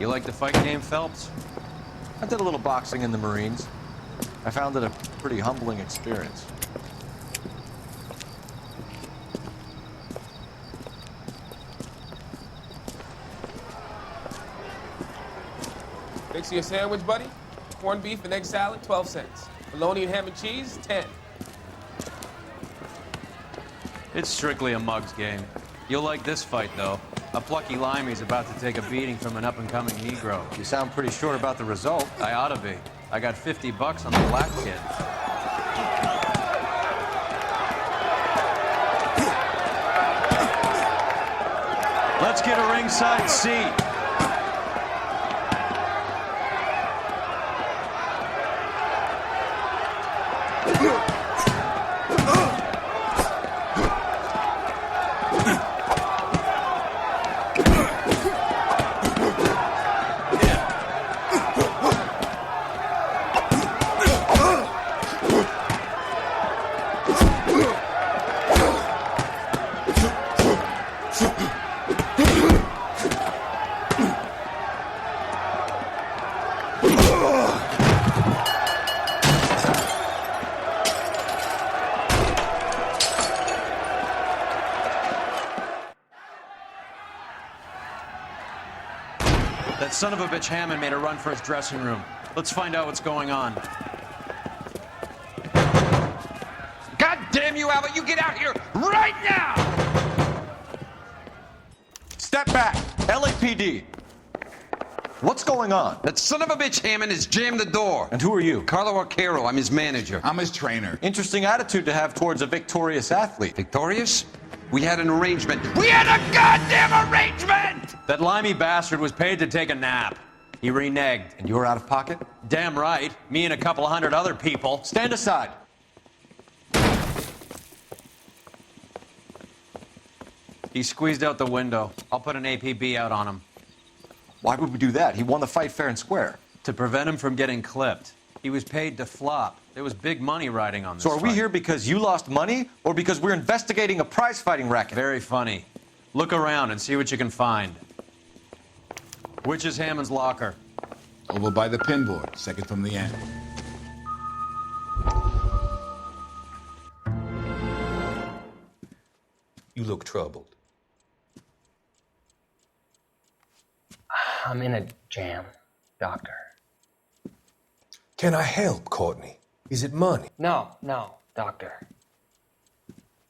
You like the fight game, Phelps? I did a little boxing in the Marines. I found it a pretty humbling experience. Fix you a sandwich, buddy? Corned beef and egg salad, 12 cents. Bologna and ham and cheese, 10. It's strictly a mug's game. You'll like this fight, though. A plucky limey's about to take a beating from an up-and-coming Negro. You sound pretty sure about the result. I ought to be. I got 50 bucks on the black kid. Let's get a ringside seat. That son of a bitch Hammond made a run for his dressing room. Let's find out what's going on. God damn you, Albert! You get out here right now! Step back! LAPD! What's going on? That son of a bitch Hammond has jammed the door. And who are you? Carlo Arcaro, I'm his manager. I'm his trainer. Interesting attitude to have towards a victorious athlete. Victorious? We had an arrangement. We had a goddamn arrangement! That limey bastard was paid to take a nap. He reneged. And you were out of pocket? Damn right. Me and a couple of hundred other people. Stand aside. He squeezed out the window. I'll put an APB out on him. Why would we do that? He won the fight fair and square. To prevent him from getting clipped. He was paid to flop. There was big money riding on this So are we fight. here because you lost money or because we're investigating a prize-fighting racket? Very funny. Look around and see what you can find. Which is Hammond's locker? Over by the pinboard, second from the end. You look troubled. I'm in a jam, Doctor. Can I help, Courtney? Is it money? No, Doctor.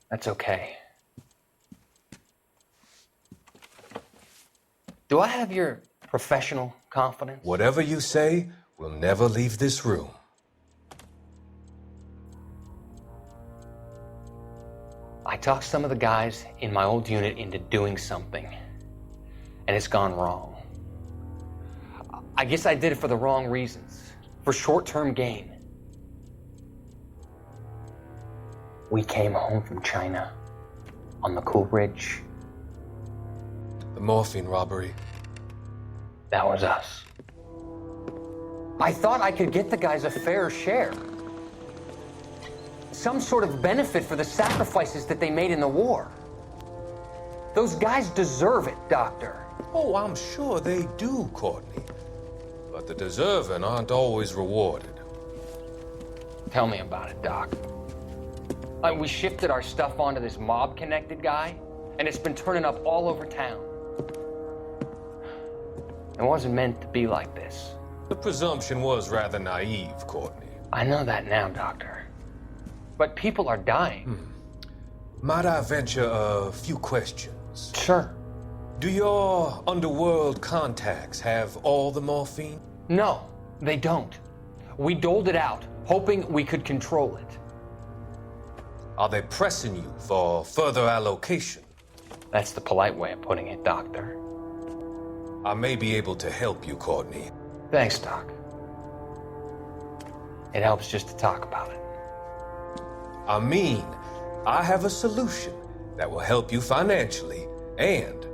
That's okay. Do I have your professional confidence? Whatever you say, we'll never leave this room. I talked some of the guys in my old unit into doing something, and it's gone wrong. I guess I did it for the wrong reasons, for short-term gain. We came home from China on the Cool Ridge. The morphine robbery. That was us. I thought I could get the guys a fair share. Some sort of benefit for the sacrifices that they made in the war. Those guys deserve it, Doctor. Oh, I'm sure they do, Courtney. But the deserving aren't always rewarded. Tell me about it, Doc. We shifted our stuff onto this mob-connected guy, and it's been turning up all over town. It wasn't meant to be like this. The presumption was rather naive, Courtney. I know that now, Doctor. But people are dying. Might I venture a few questions? Sure. Do your underworld contacts have all the morphine? No, they don't. We doled it out, hoping we could control it. Are they pressing you for further allocation? That's the polite way of putting it, Doctor. I may be able to help you, Courtney. Thanks, Doc. It helps just to talk about it. I mean, I have a solution that will help you financially and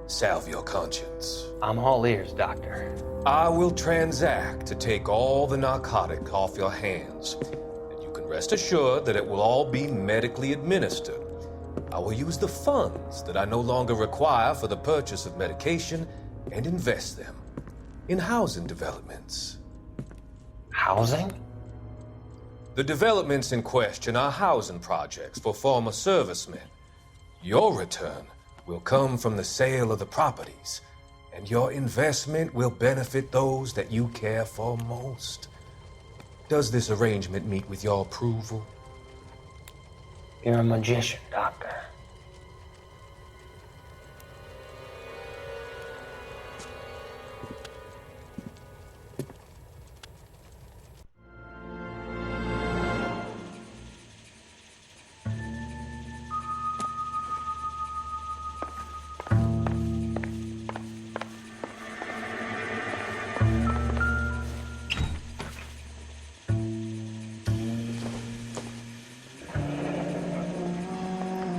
salve your conscience. I'm all ears, Doctor. I will transact to take all the narcotic off your hands. And you can rest assured that it will all be medically administered. I will use the funds that I no longer require for the purchase of medication and invest them in housing developments. Housing? The developments in question are housing projects for former servicemen. Your return will come from the sale of the properties, and your investment will benefit those that you care for most. Does this arrangement meet with your approval? You're a magician, Doctor.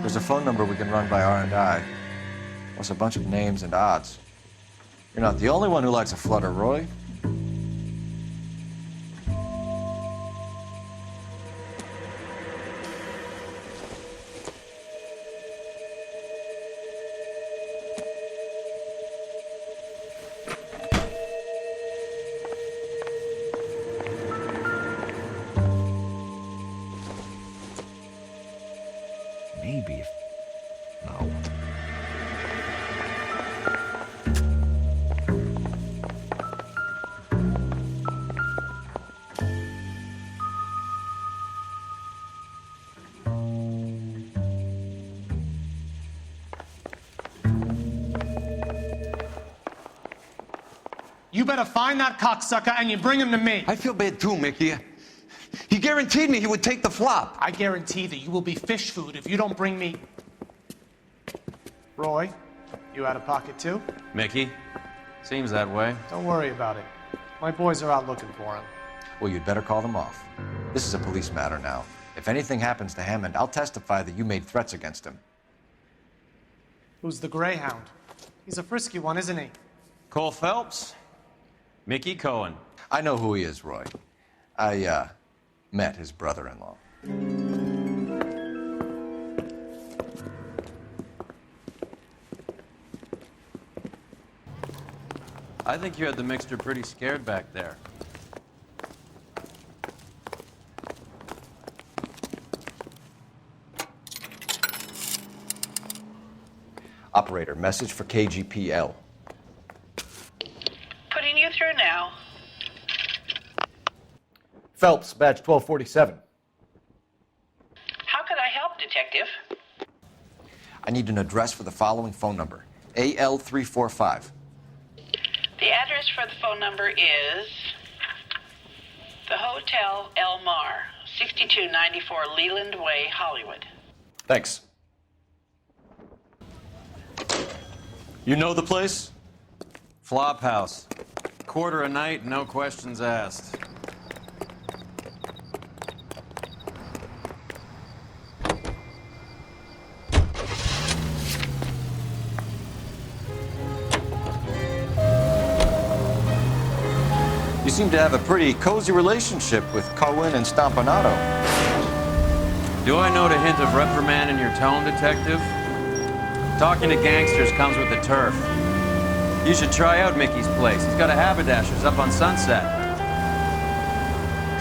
There's a phone number we can run by R&I. Plus a bunch of names and odds. You're not the only one who likes a flutter, Roy. Maybe if... No. You better find that cocksucker and you bring him to me. I feel bad too, Mickey. He guaranteed me he would take the flop. I guarantee that you will be fish food if you don't bring me... Roy, you out of pocket too? Mickey? Seems that way. Don't worry about it. My boys are out looking for him. Well, you'd better call them off. This is a police matter now. If anything happens to Hammond, I'll testify that you made threats against him. Who's the Greyhound? He's a frisky one, isn't he? Cole Phelps? Mickey Cohen. I know who he is, Roy. I, met his brother-in-law. I think you had the mixture pretty scared back there. Operator, message for KGPL. Putting you through now. Phelps, badge 1247. How could I help, Detective? I need an address for the following phone number. AL345. The address for the phone number is the Hotel El Mar, 6294 Leland Way, Hollywood. Thanks. You know the place? Flop house. Quarter a night, no questions asked. You seem to have a pretty cozy relationship with Cohen and Stompanato. Do I note a hint of reprimand in your tone, Detective? Talking to gangsters comes with the turf. You should try out Mickey's place. He's got a haberdasher's up on Sunset.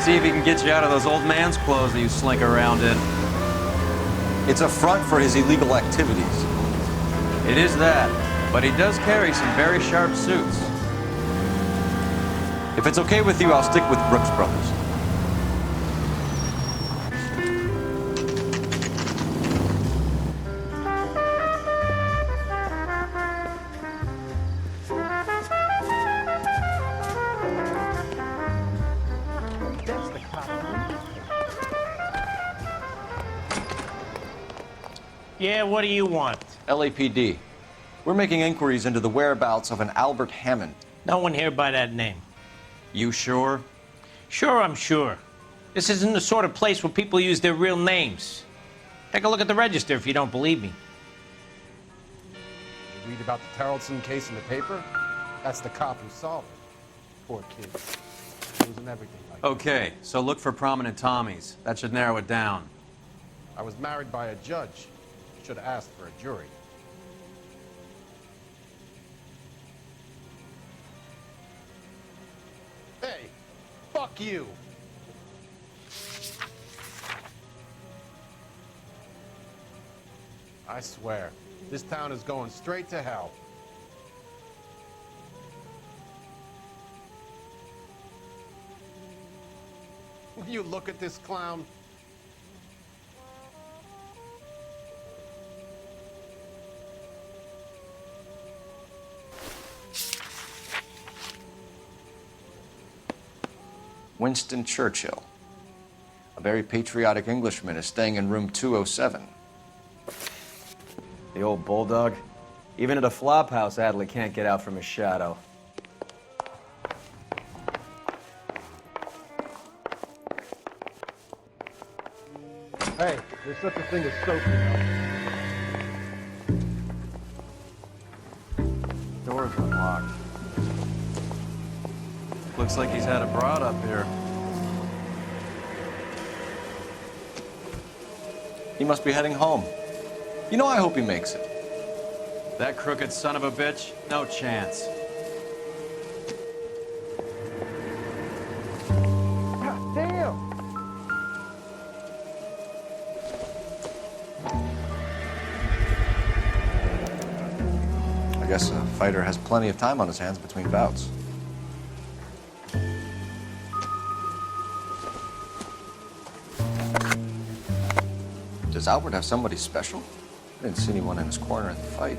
See if he can get you out of those old man's clothes that you slink around in. It's a front for his illegal activities. It is that, but he does carry some very sharp suits. If it's okay with you, I'll stick with Brooks Brothers. Yeah, what do you want? LAPD. We're making inquiries into the whereabouts of an Albert Hammond. No one here by that name. You sure? Sure, I'm sure. This isn't the sort of place where people use their real names. Take a look at the register if you don't believe me. You read about the Tarleton case in the paper? That's the cop who solved it. Poor kid. Losing everything like that. Okay, so look for prominent Tommies. That should narrow it down. I was married by a judge. Should have asked for a jury. Fuck you! I swear, this town is going straight to hell. Will you look at this clown? Winston Churchill. A very patriotic Englishman is staying in room 207. The old bulldog. Even at a flop house, Adley can't get out from his shadow. Hey, there's such a thing as soap, you know. Door's unlocked. Looks like he's had a broad up here. He must be heading home. You know, I hope he makes it. That crooked son of a bitch? No chance. God damn! I guess a fighter has plenty of time on his hands between bouts. Does Albert have somebody special? I didn't see anyone in his corner in the fight.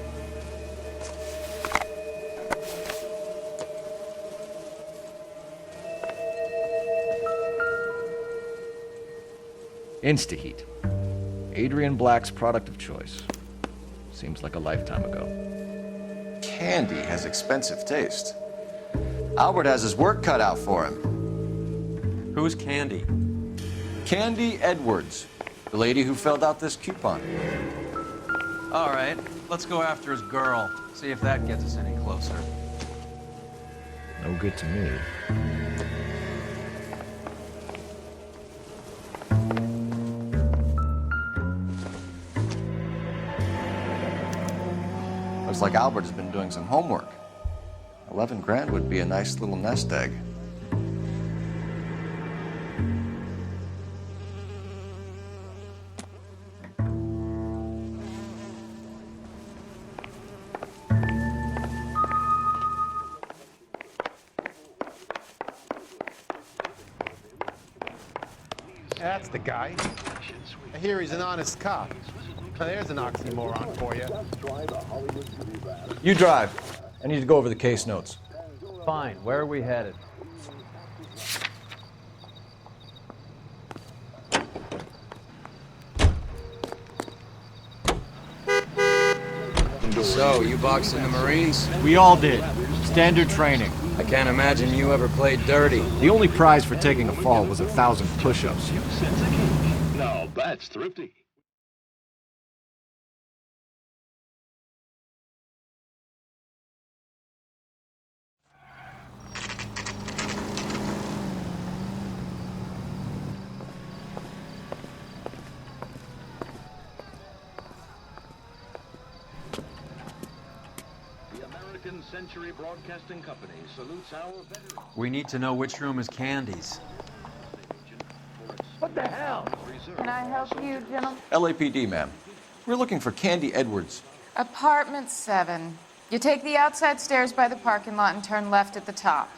Instaheat. Adrian Black's product of choice. Seems like a lifetime ago. Candy has expensive taste. Albert has his work cut out for him. Who's Candy? Candy Edwards, the lady who filled out this coupon. All right, let's go after his girl. See if that gets us any closer. No good to me. Looks like Albert has been doing some homework. 11 grand would be a nice little nest egg. That's the guy. I hear he's an honest cop. Now, there's an oxymoron for you. You drive. I need to go over the case notes. Fine, where are we headed? So, you boxed in the Marines? We all did. Standard training. I can't imagine you ever played dirty. The only prize for taking a fall was 1,000 push-ups. Now that's thrifty. Century Broadcasting Company salutes our veterans. We need to know which room is Candy's. What the hell? Can I help you, gentlemen? LAPD, ma'am. We're looking for Candy Edwards. Apartment 7. You take the outside stairs by the parking lot and turn left at the top.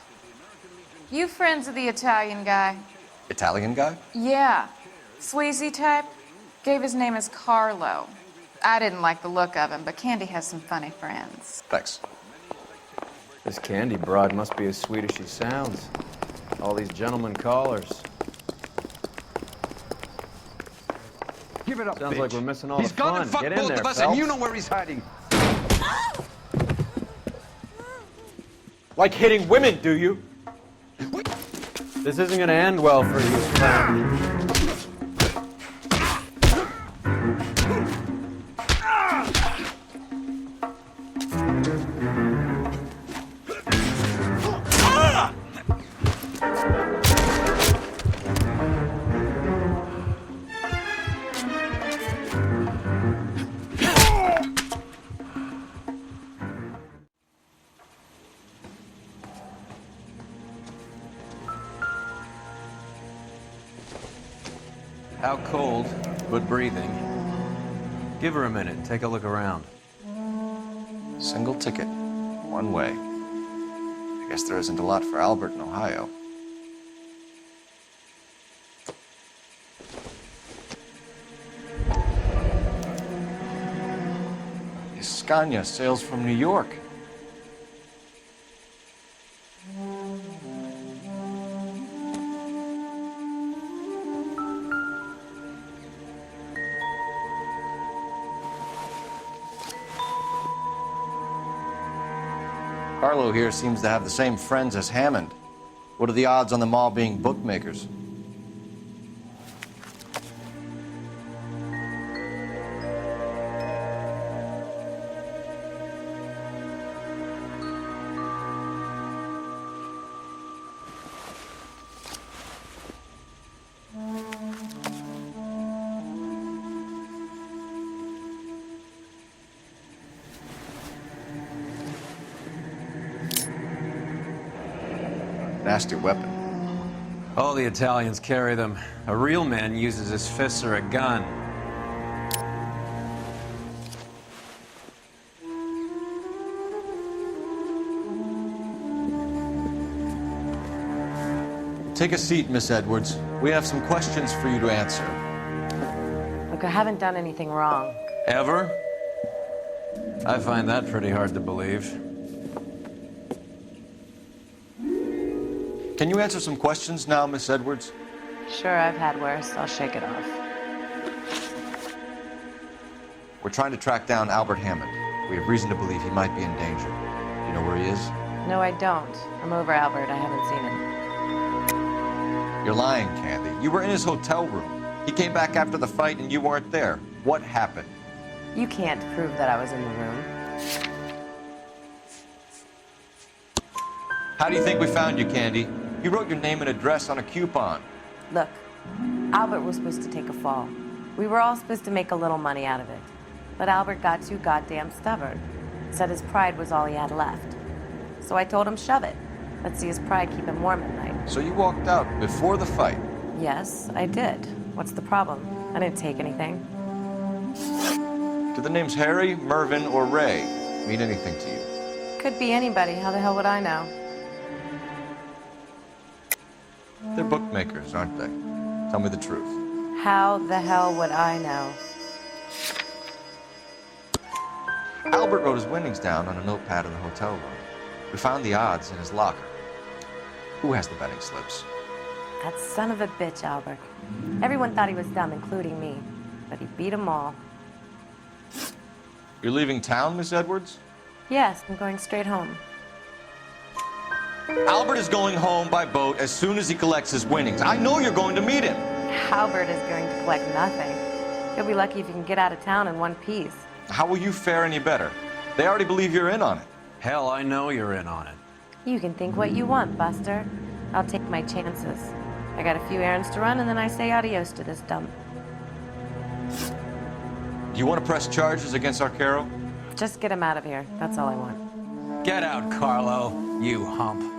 You friends of the Italian guy? Italian guy? Yeah. Sleazy type? Gave his name as Carlo. I didn't like the look of him, but Candy has some funny friends. Thanks. This Candy broad must be as sweet as she sounds. All these gentlemen callers. Give it up, Sounds bitch. like we're missing all He's the fun. gonna fuck Get in both there, of us, Phelps. and you know where he's hiding. Like hitting women, do you? This isn't gonna end well for you, clown. Out cold, but breathing. Give her a minute. Take a look around. Single ticket. One way. I guess there isn't a lot for Albert in Ohio. Scania sails from New York. Carlo here seems to have the same friends as Hammond. What are the odds on them all being bookmakers? Nasty weapon. All the Italians carry them. A real man uses his fists or a gun. Take a seat, Miss Edwards. We have some questions for you to answer. Look, I haven't done anything wrong. Ever? I find that pretty hard to believe. Can you answer some questions now, Miss Edwards? Sure, I've had worse. I'll shake it off. We're trying to track down Albert Hammond. We have reason to believe he might be in danger. Do you know where he is? No, I don't. I'm over Albert. I haven't seen him. You're lying, Candy. You were in his hotel room. He came back after the fight and you weren't there. What happened? You can't prove that I was in the room. How do you think we found you, Candy? You wrote your name and address on a coupon. Look, Albert was supposed to take a fall. We were all supposed to make a little money out of it. But Albert got too goddamn stubborn. Said his pride was all he had left. So I told him, shove it. Let's see his pride keep him warm at night. So you walked out before the fight? Yes, I did. What's the problem? I didn't take anything. Do the names Harry, Mervyn, or Ray mean anything to you? Could be anybody. How the hell would I know? They're bookmakers, aren't they? Tell me the truth. How the hell would I know? Albert wrote his winnings down on a notepad in the hotel room. We found the odds in his locker. Who has the betting slips? That son of a bitch, Albert. Everyone thought he was dumb, including me. But he beat them all. You're leaving town, Miss Edwards? Yes, I'm going straight home. Albert is going home by boat as soon as he collects his winnings. I know you're going to meet him. Albert is going to collect nothing. He'll be lucky if he can get out of town in one piece. How will you fare any better? They already believe you're in on it. Hell, I know you're in on it. You can think what you want, Buster. I'll take my chances. I got a few errands to run, and then I say adios to this dump. Do you want to press charges against Arcaro? Just get him out of here. That's all I want. Get out, Carlo, you hump.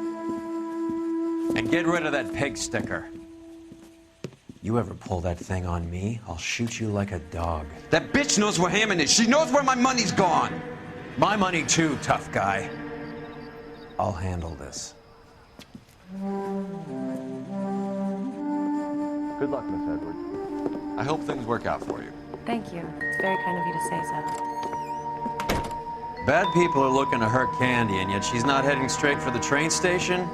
And get rid of that pig sticker. You ever pull that thing on me, I'll shoot you like a dog. That bitch knows where Hammond is. She knows where my money's gone. My money too, tough guy. I'll handle this. Good luck, Miss Edwards. I hope things work out for you. Thank you. It's very kind of you to say so. Bad people are looking to hurt Candy, and yet she's not heading straight for the train station?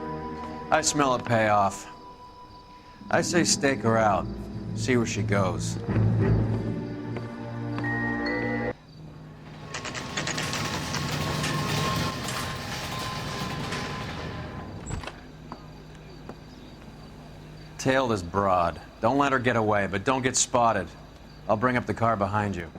I smell a payoff. I say stake her out. See where she goes. Tail this broad. Don't let her get away, but don't get spotted. I'll bring up the car behind you.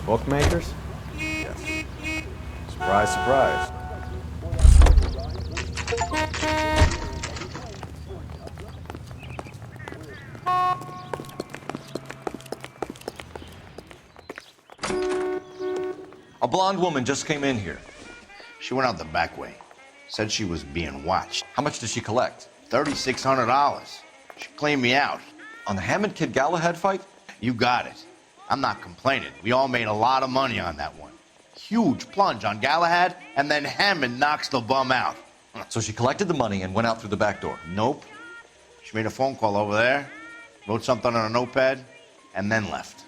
Bookmakers? Yes. Surprise, surprise. A blonde woman just came in here. She went out the back way. Said she was being watched. How much did she collect? $3,600. She cleaned me out. On the Hammond Kid Galahad fight? You got it. I'm not complaining. We all made a lot of money on that one. Huge plunge on Galahad, and then Hammond knocks the bum out. So she collected the money and went out through the back door? Nope. She made a phone call over there, wrote something on a notepad, and then left.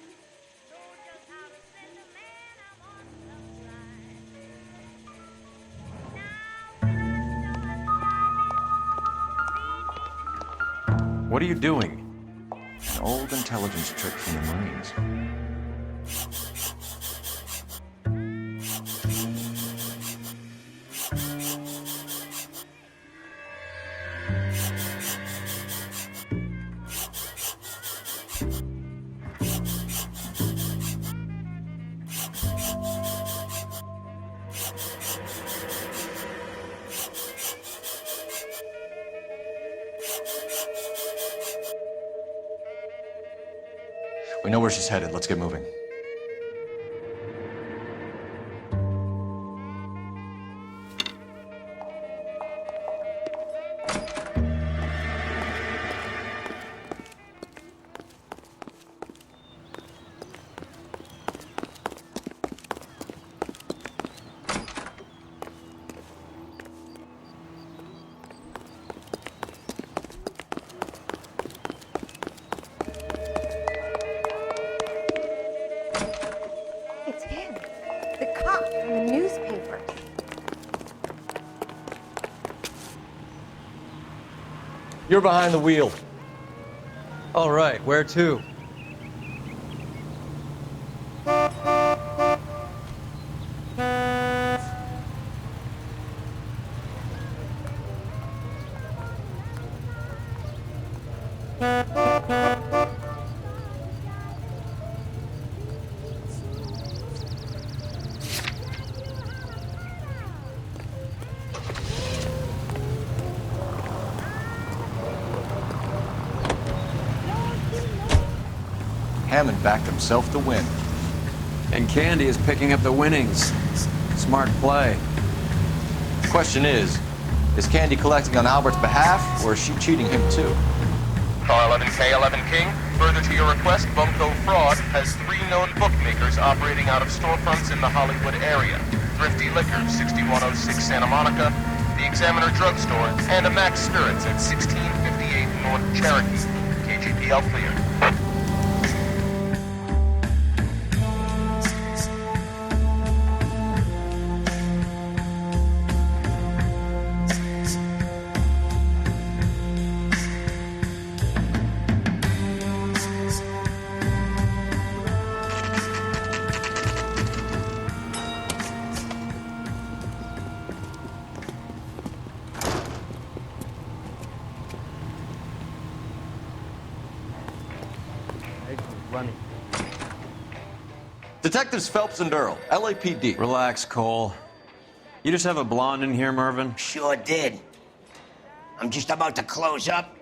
What are you doing? An old intelligence trick from the Marines. We know where she's headed. Let's get moving. It's him, the cop from the newspaper. You're behind the wheel. All right, where to? Hammond backed himself to win. And Candy is picking up the winnings. Smart play. The question is Candy collecting on Albert's behalf, or is she cheating him too? Car 11K11 King, further to your request, Bumco Fraud has 3 known bookmakers operating out of storefronts in the Hollywood area. Thrifty Liquor, 6106 Santa Monica, the Examiner Drugstore, and a Max Spirits at 1658 North Cherokee. KGPL cleared. Running. Detectives Phelps and Earl, LAPD. Relax, Cole. You just have a blonde in here, Mervyn? Sure did. I'm just about to close up.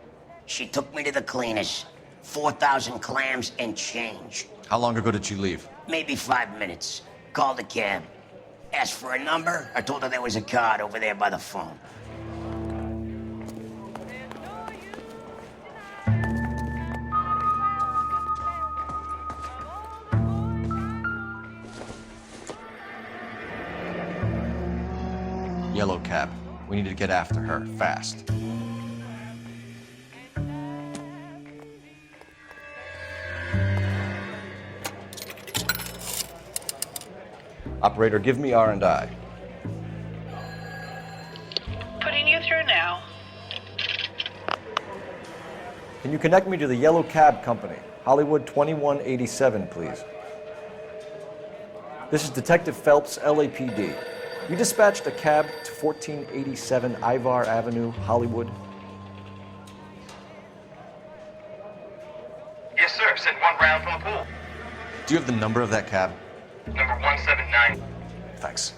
She took me to the cleaners. 4,000 clams and change. How long ago did she leave? Maybe 5 minutes. Called a cab. Asked for a number. I told her there was a card over there by the phone. cab. We need to get after her, fast. Operator, give me R&I. Putting you through now. Can you connect me to the Yellow Cab Company? Hollywood 2187, please. This is Detective Phelps, LAPD. You dispatched a cab to 1487 Ivar Avenue, Hollywood. Yes, sir. Sent one round from the pool. Do you have the number of that cab? Number 179. Thanks.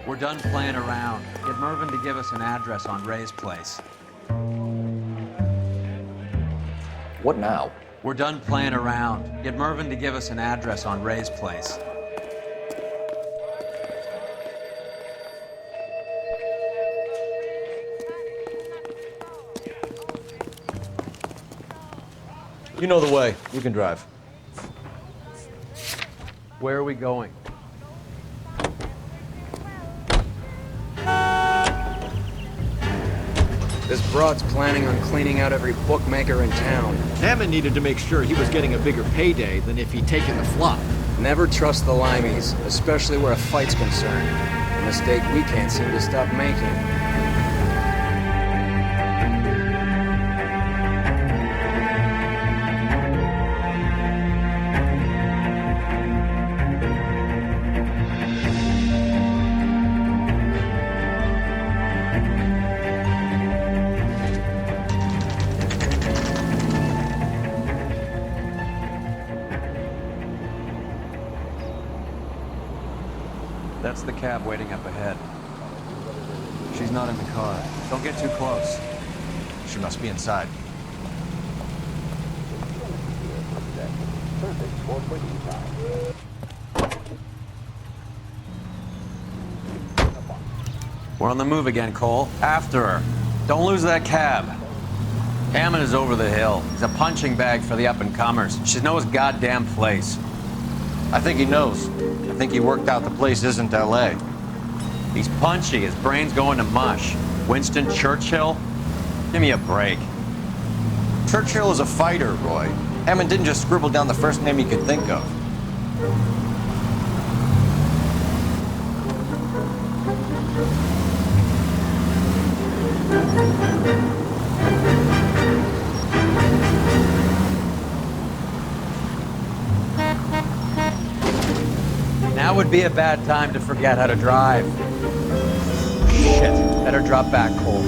We're done playing around. Get Mervyn to give us an address on Ray's place. What now? We're done playing around. Get Mervyn to give us an address on Ray's place. You know the way. You can drive. Where are we going? This broad's planning on cleaning out every bookmaker in town. Hammond needed to make sure he was getting a bigger payday than if he'd taken the flop. Never trust the limeys, especially where a fight's concerned. A mistake we can't seem to stop making. That's the cab waiting up ahead. She's not in the car. Don't get too close. She must be inside. We're on the move again, Cole. After her. Don't lose that cab. Hammond is over the hill. He's a punching bag for the up-and-comers. She knows his goddamn place. I think he knows. I think he worked out the place isn't L.A. He's punchy. His brain's going to mush. Winston Churchill? Give me a break. Churchill is a fighter, Roy. Hammond didn't just scribble down the first name he could think of. Now would be a bad time to forget how to drive. Shit. Better drop back, Cole.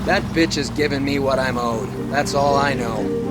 That bitch has given me what I'm owed. That's all I know.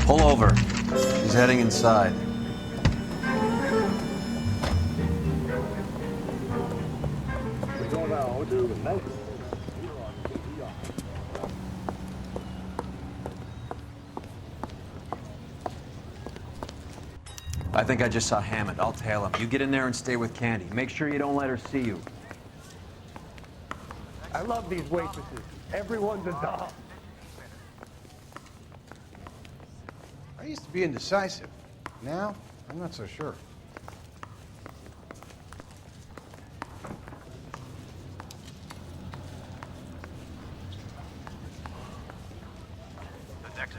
Pull over. He's heading inside. I think I just saw Hammond. I'll tail him. You get in there and stay with Candy. Make sure you don't let her see you. I love these waitresses. Everyone's a doll. I used to be indecisive. Now, I'm not so sure.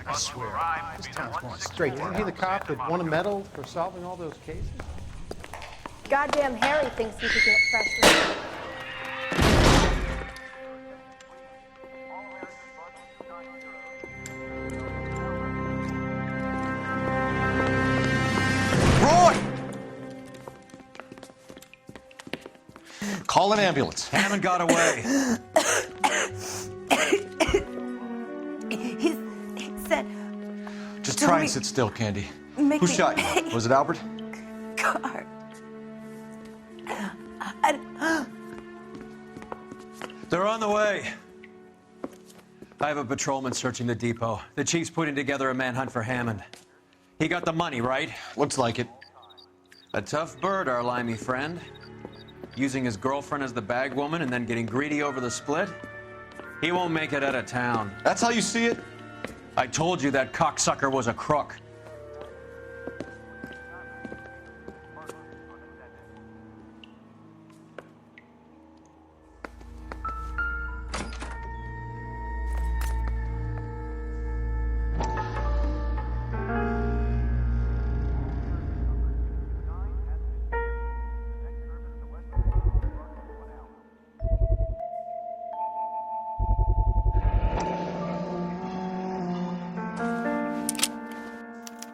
I swear, this town's going straight down. Isn't he the cop that won a medal for solving all those cases? Goddamn Harry thinks he could get fresh. Call an ambulance. Hammond got away. He said... Just try and sit still, Candy. Make Who me shot you? Was it Albert? car. They're on the way. I have a patrolman searching the depot. The chief's putting together a manhunt for Hammond. He got the money, right? Looks like it. A tough bird, our limey friend. Using his girlfriend as the bag woman and then getting greedy over the split. He won't make it out of town. That's how you see it? I told you that cocksucker was a crook.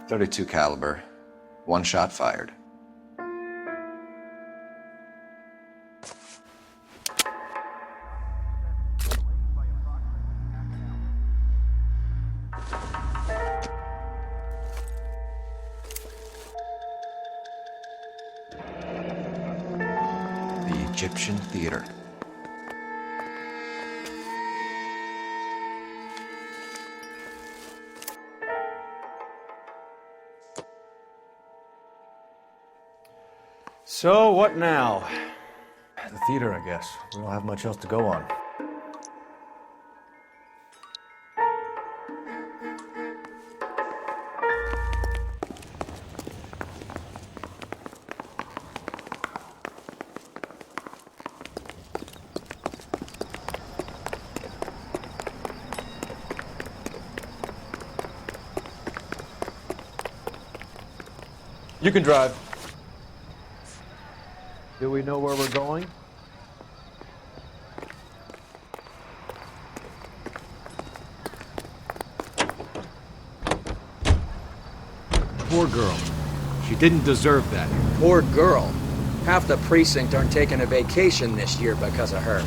.32 caliber. One shot fired. The Egyptian Theater. So, what now? The theater, I guess. We don't have much else to go on. You can drive. Do we know where we're going? Poor girl. She didn't deserve that. Poor girl. Half the precinct aren't taking a vacation this year because of her.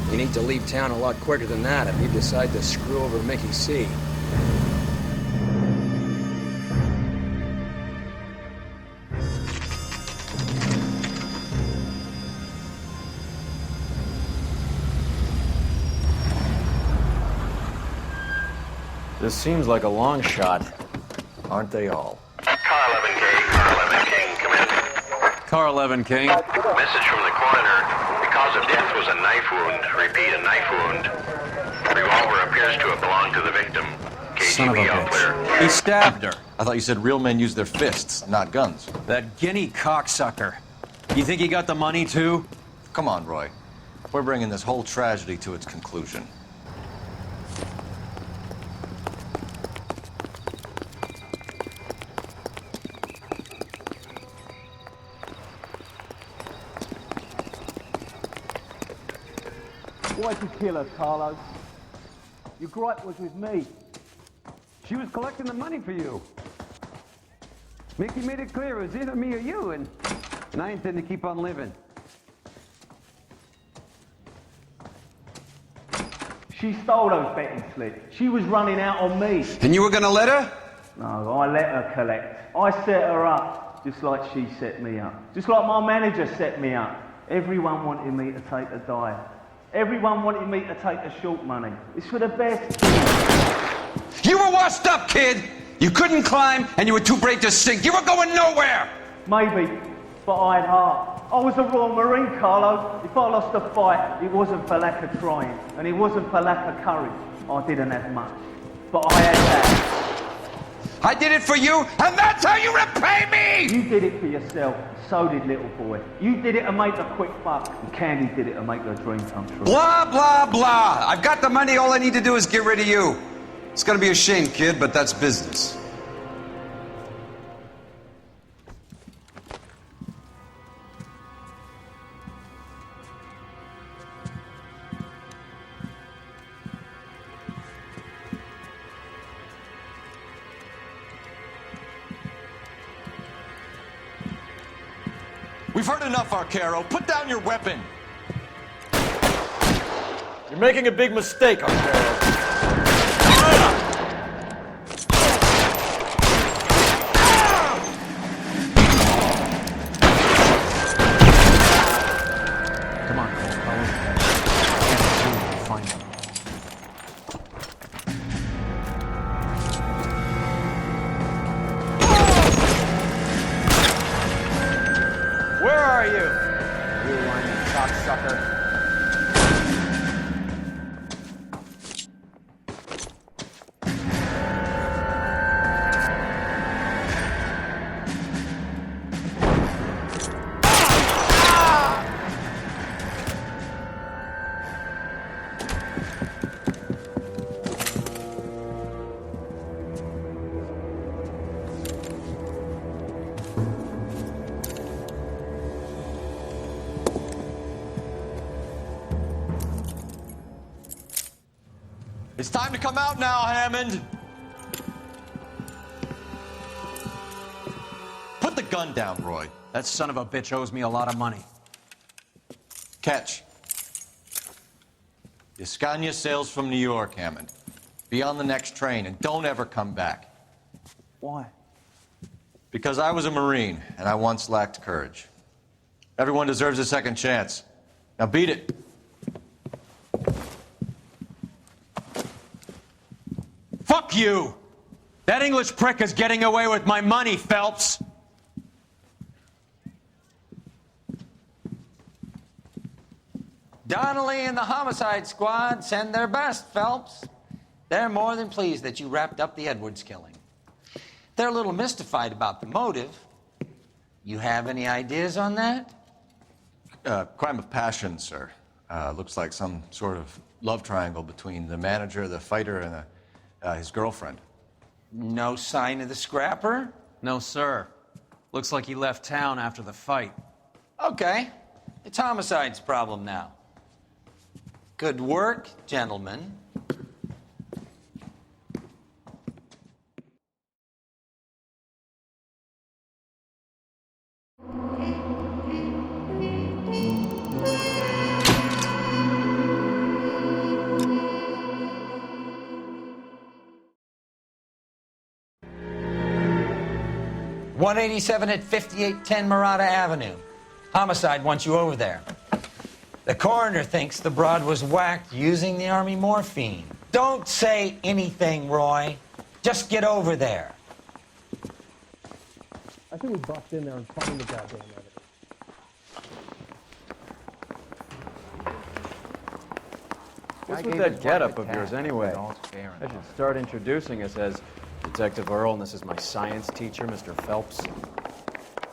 You need to leave town a lot quicker than that if you decide to screw over Mickey C. This seems like a long shot. Aren't they all? Car 11K, Car 11 King, come in. Car 11 King. Message from the coroner. The cause of death was a knife wound. Repeat, a knife wound. Revolver appears to have belonged to the victim. Son of a KGB all clear. bitch. He stabbed her. I thought you said real men use their fists, not guns. That guinea cocksucker. You think he got the money too? Come on, Roy. We're bringing this whole tragedy to its conclusion. Why'd you kill her, Carlos? Your gripe was with me. She was collecting the money for you. Mickey made it clear it was either me or you, and I intend to keep on living. She stole those betting slips. She was running out on me. And you were gonna let her? No, I let her collect. I set her up, just like she set me up. Just like my manager set me up. Everyone wanted me to take a dive. Everyone wanted me to take the short money. It's for the best. You were washed up, kid! You couldn't climb, and you were too brave to sink. You were going nowhere! Maybe, but I had heart. I was a Royal Marine, Carlo. If I lost a fight, it wasn't for lack of trying, and it wasn't for lack of courage. I didn't have much, but I had that. I did it for you, and that's how you repay me! You did it for yourself. So did little boy. You did it to make a quick buck, and Candy did it to make her dream come true. Blah, blah, blah. I've got the money. All I need to do is get rid of you. It's gonna be a shame, kid, but that's business. We've heard enough, Arcaro. Put down your weapon. You're making a big mistake, Arcaro. Come on, Cole. Find him. Where are you? You whining cocksucker. It's time to come out now, Hammond. Put the gun down, Roy. That son of a bitch owes me a lot of money. Catch. Escania sails from New York, Hammond. Be on the next train and don't ever come back. Why? Because I was a Marine and I once lacked courage. Everyone deserves a second chance. Now beat it. Fuck you! That English prick is getting away with my money, Phelps! Donnelly and the homicide squad send their best, Phelps. They're more than pleased that you wrapped up the Edwards killing. They're a little mystified about the motive. You have any ideas on that? Crime of passion, sir. Looks like some sort of love triangle between the manager, the fighter, and his girlfriend. No sign of the scrapper? No, sir. Looks like he left town after the fight. Okay. It's homicide's problem now. Good work, gentlemen. .187 at 5810 Murata Avenue. Homicide wants you over there. The coroner thinks the broad was whacked using the army morphine. Don't say anything, Roy. Just get over there. I think we bust in there and find the goddamn evidence. What's with that getup of yours anyway? I should start introducing us as Detective Earl, and this is my science teacher, Mr. Phelps.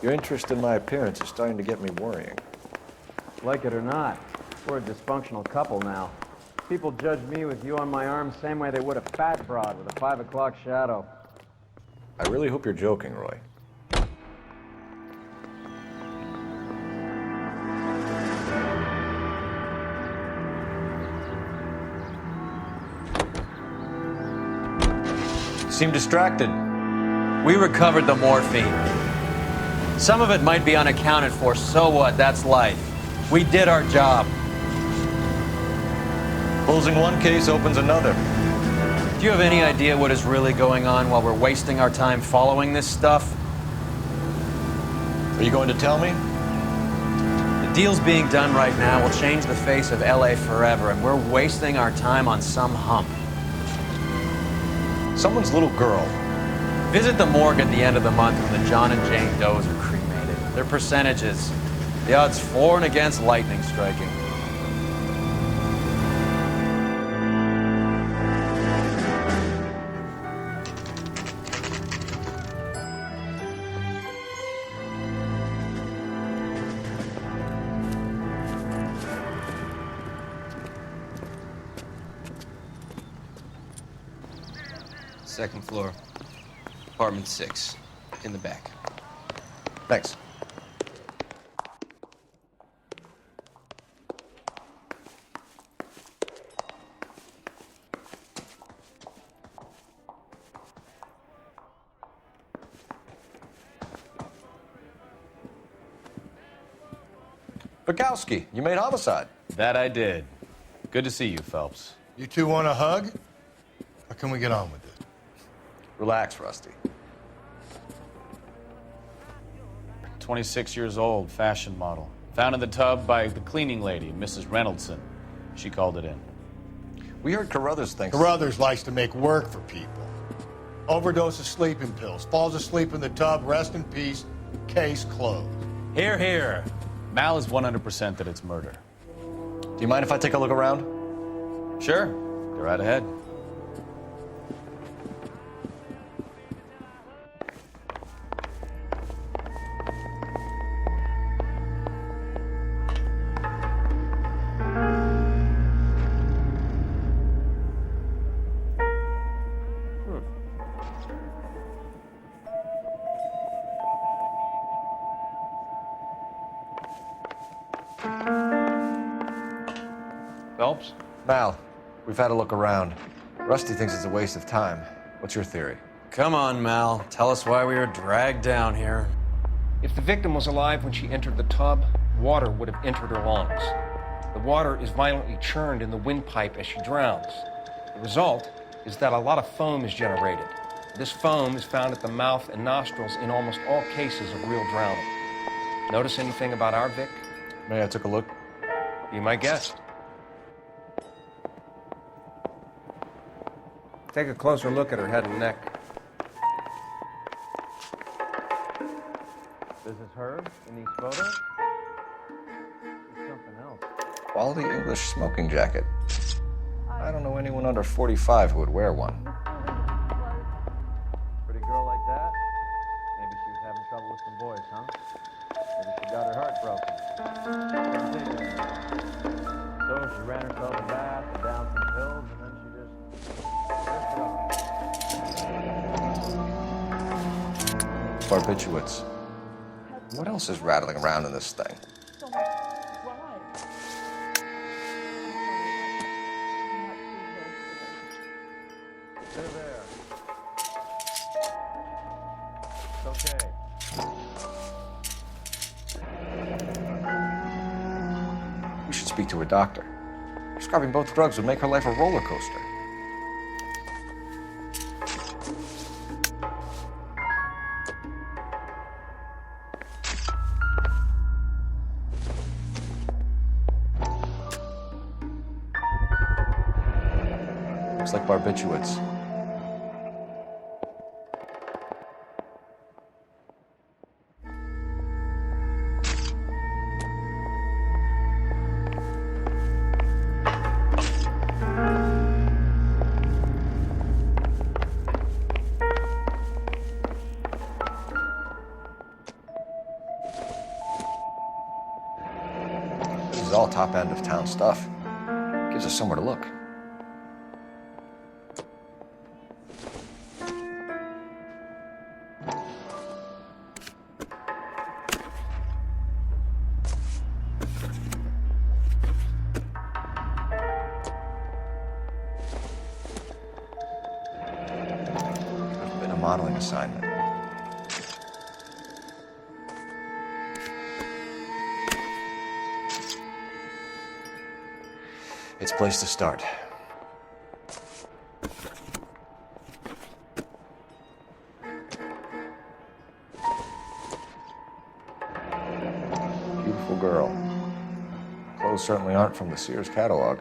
Your interest in my appearance is starting to get me worrying. Like it or not, we're a dysfunctional couple now. People judge me with you on my arm same way they would a fat broad with a 5 o'clock shadow. I really hope you're joking, Roy. Seem distracted. We recovered the morphine. Some of it might be unaccounted for, so what? That's life. We did our job. Closing one case opens another. Do you have any idea what is really going on while we're wasting our time following this stuff? Are you going to tell me? The deals being done right now will change the face of LA forever, and we're wasting our time on some hump. Someone's little girl. Visit the morgue at the end of the month when the John and Jane Does are cremated. Their percentages. The odds for and against lightning striking. Second floor. Apartment 6. In the back. Thanks. Bukowski, you made homicide. That I did. Good to see you, Phelps. You two want a hug? Or can we get on with it? Relax, Rusty. 26 years old, fashion model. Found in the tub by the cleaning lady, Mrs. Reynoldson. She called it in. We heard Carruthers thinks... Carruthers likes to make work for people. Overdose of sleeping pills. Falls asleep in the tub. Rest in peace. Case closed. Here, here. Mal is 100% that it's murder. Do you mind if I take a look around? Sure. Go right ahead. Phelps? Mal, we've had a look around. Rusty thinks it's a waste of time. What's your theory? Come on, Mal. Tell us why we were dragged down here. If the victim was alive when she entered the tub, water would have entered her lungs. The water is violently churned in the windpipe as she drowns. The result is that a lot of foam is generated. This foam is found at the mouth and nostrils in almost all cases of real drowning. Notice anything about our Vic? May I took a look? Be my guest. Take a closer look at her head and neck. This is her in these photos? It's something else. Quality English smoking jacket. I don't know anyone under 45 who would wear one. Pretty girl like that? Maybe she was having trouble with some boys, huh? Maybe she got her heart broken. So she ran herself a bath and down some pills, and then she just Barbiturates. What else is rattling around in this thing? Okay. We should speak to a doctor. Prescribing both drugs would make her life a roller coaster. Looks like barbiturates. This is all top end of town stuff. Gives us somewhere to look. There's been a modeling assignment. It's a place to start. Beautiful girl. Clothes certainly aren't from the Sears catalog.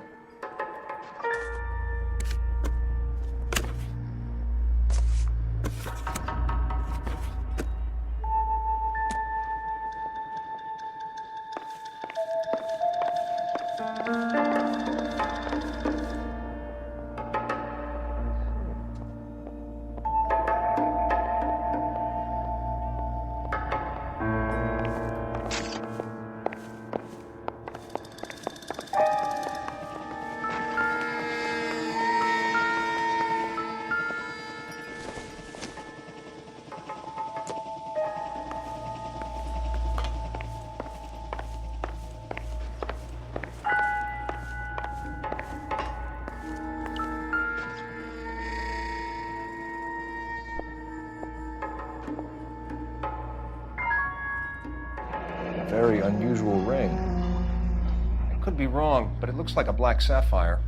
very unusual ring. I could be wrong, but it looks like a black sapphire.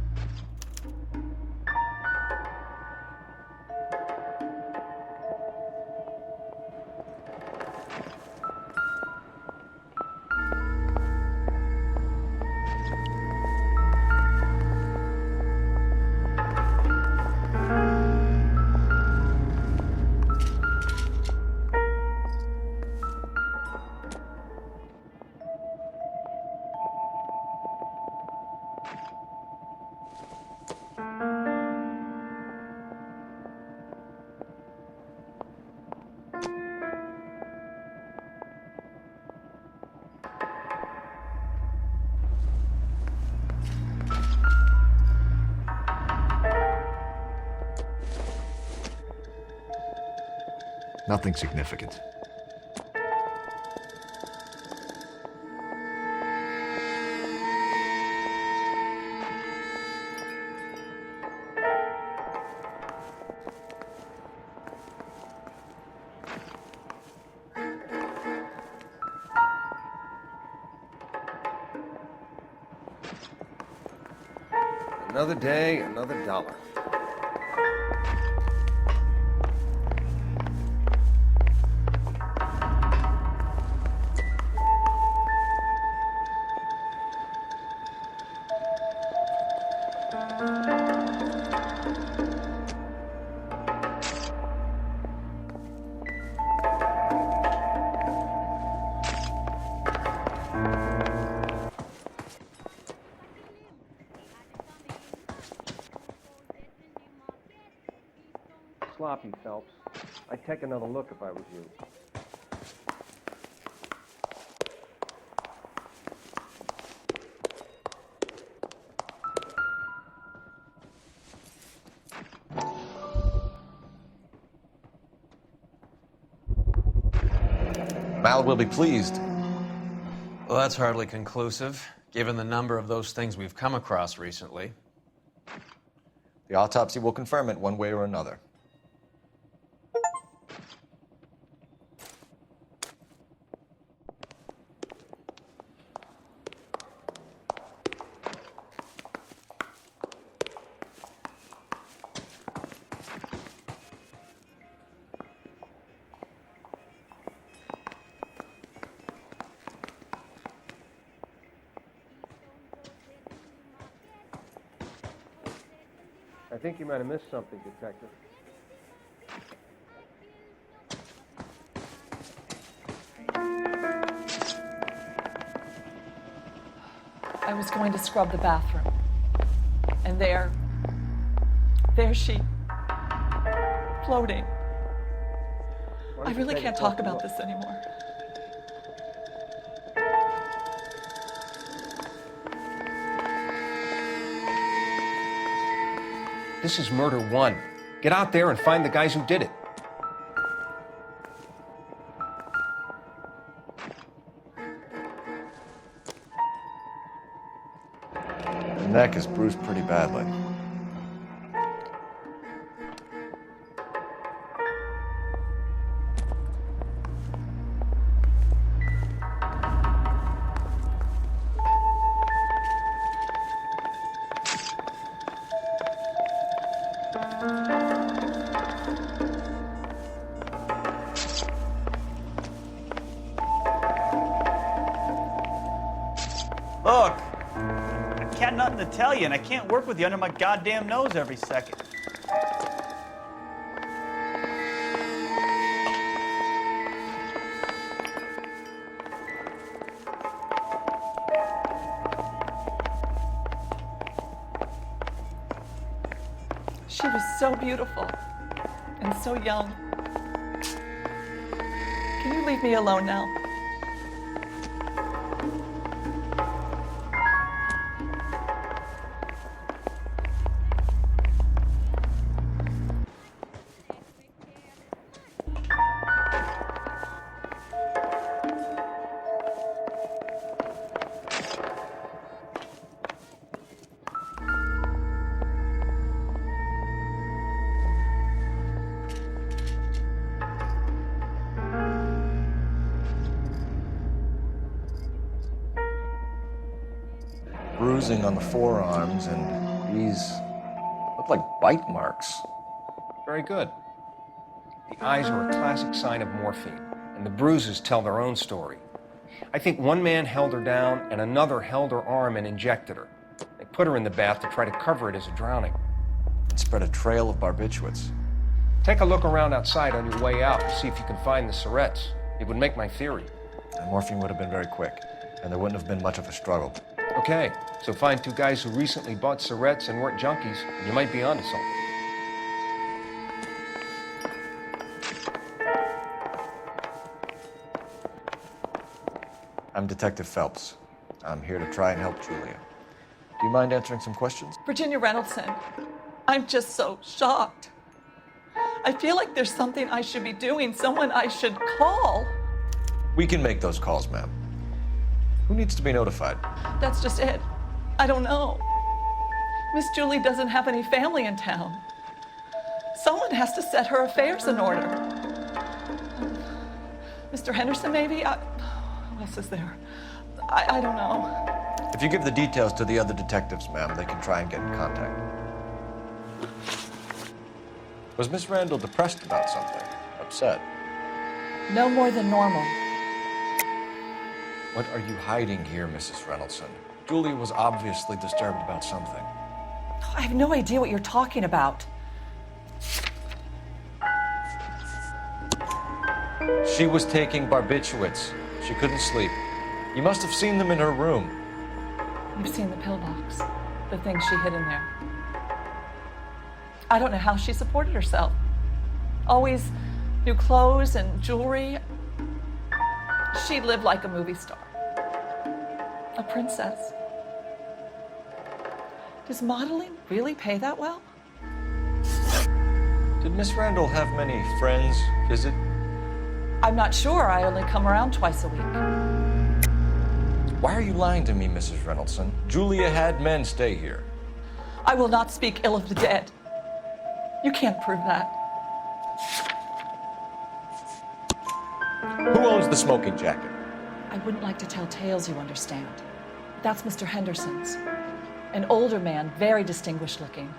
Nothing significant. Another day, another dollar. Sloppy, Phelps. I'd take another look if I was you. Mal will be pleased. Well, that's hardly conclusive, given the number of those things we've come across recently. The autopsy will confirm it one way or another. I think you might have missed something, Detective. I was going to scrub the bathroom. And there she, floating. I really can't talk about this anymore. This is murder one. Get out there and find the guys who did it. The neck is bruised pretty badly. Look, I got nothing to tell you, and I can't work with you under my goddamn nose every second. She was so beautiful and so young. Can you leave me alone now? bruising on the forearms, and these look like bite marks. Very good. The eyes are a classic sign of morphine, and the bruises tell their own story. I think one man held her down, and another held her arm and injected her. They put her in the bath to try to cover it as a drowning. It spread a trail of barbiturates. Take a look around outside on your way out to see if you can find the syrettes. It would make my theory. The morphine would have been very quick, and there wouldn't have been much of a struggle. Okay, so find two guys who recently bought syrettes and weren't junkies, and you might be onto something. I'm Detective Phelps. I'm here to try and help Julia. Do you mind answering some questions? Virginia Reynoldson, I'm just so shocked. I feel like there's something I should be doing, someone I should call. We can make those calls, ma'am. Who needs to be notified? That's just it. I don't know. Miss Julie doesn't have any family in town. Someone has to set her affairs in order. Mr. Henderson, maybe? Who else is there? I don't know. If you give the details to the other detectives, ma'am, they can try and get in contact. Was Miss Randall depressed about something? Upset? No more than normal. What are you hiding here, Mrs. Reynoldson? Julia was obviously disturbed about something. I have no idea what you're talking about. She was taking barbiturates. She couldn't sleep. You must have seen them in her room. You've seen the pillbox, the thing she hid in there. I don't know how she supported herself. Always new clothes and jewelry. She lived like a movie star. A princess. Does modeling really pay that well? Did Miss Randall have many friends visit? I'm not sure. I only come around twice a week. Why are you lying to me, Mrs. Reynoldson? Julia had men stay here. I will not speak ill of the dead. You can't prove that. Who owns the smoking jacket? I wouldn't like to tell tales, you understand. That's Mr. Henderson's. An older man, very distinguished looking.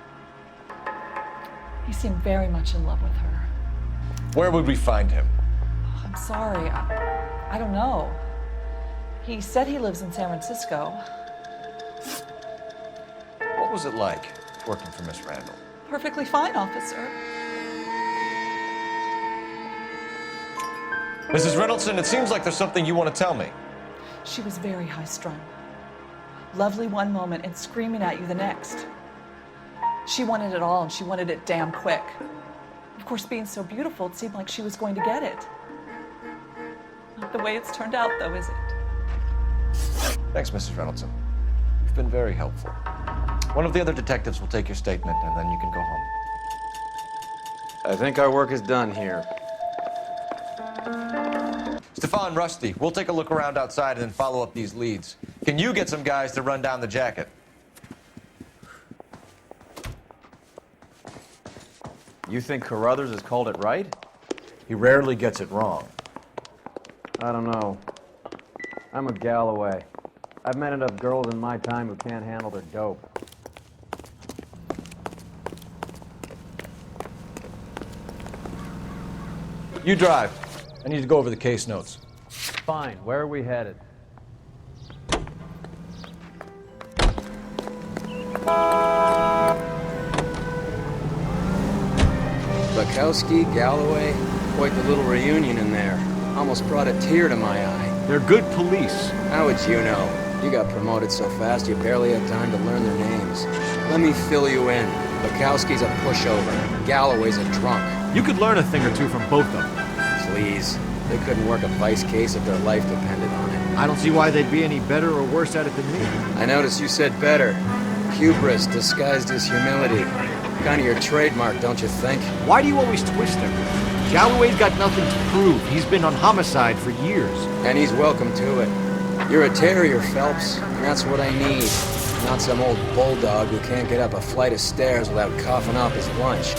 He seemed very much in love with her. Where would we find him? Oh, I'm sorry. I don't know. He said he lives in San Francisco. What was it like working for Miss Randall? Perfectly fine, officer. Mrs. Reynoldson, it seems like there's something you want to tell me. She was very high-strung. Lovely one moment and screaming at you the next. She wanted it all, and she wanted it damn quick. Of course, being so beautiful, it seemed like she was going to get it. Not the way it's turned out, though, is it? Thanks, Mrs. Reynoldson. You've been very helpful. One of the other detectives will take your statement, and then you can go home. I think our work is done here. Stefan, Rusty, we'll take a look around outside and then follow up these leads. Can you get some guys to run down the jacket? You think Carruthers has called it right? He rarely gets it wrong. I don't know. I'm a Galloway. I've met enough girls in my time who can't handle their dope. You drive. I need to go over the case notes. Fine. Where are we headed? Bukowski, Galloway, quite the little reunion in there. Almost brought a tear to my eye. They're good police. How would you know? You got promoted so fast you barely had time to learn their names. Let me fill you in. Bukowski's a pushover. Galloway's a drunk. You could learn a thing or two from both of them. Please. They couldn't work a vice case if their life depended on it. I don't see why they'd be any better or worse at it than me. I noticed you said better. Hubris disguised as humility. Kind of your trademark, don't you think? Why do you always twist him? Galloway's got nothing to prove. He's been on homicide for years. And he's welcome to it. You're a terrier, Phelps. And that's what I need. Not some old bulldog who can't get up a flight of stairs without coughing up his lunch.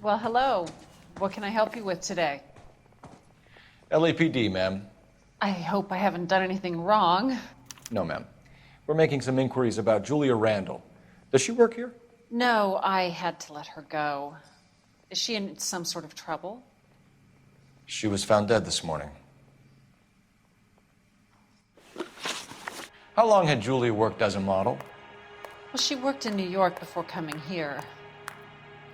Well, hello. What can I help you with today? LAPD, ma'am. I hope I haven't done anything wrong. No, ma'am. We're making some inquiries about Julia Randall. Does she work here? No, I had to let her go. Is she in some sort of trouble? She was found dead this morning. How long had Julia worked as a model? Well, she worked in New York before coming here.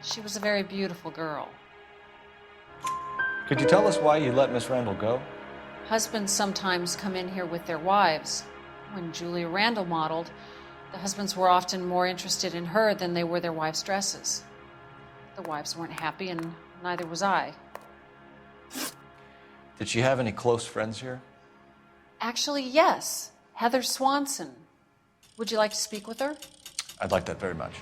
She was a very beautiful girl. Could you tell us why you let Miss Randall go? Husbands sometimes come in here with their wives. When Julia Randall modeled, the husbands were often more interested in her than they were their wives' dresses. The wives weren't happy, and neither was I. Did she have any close friends here? Actually, yes. Heather Swanson. Would you like to speak with her? I'd like that very much.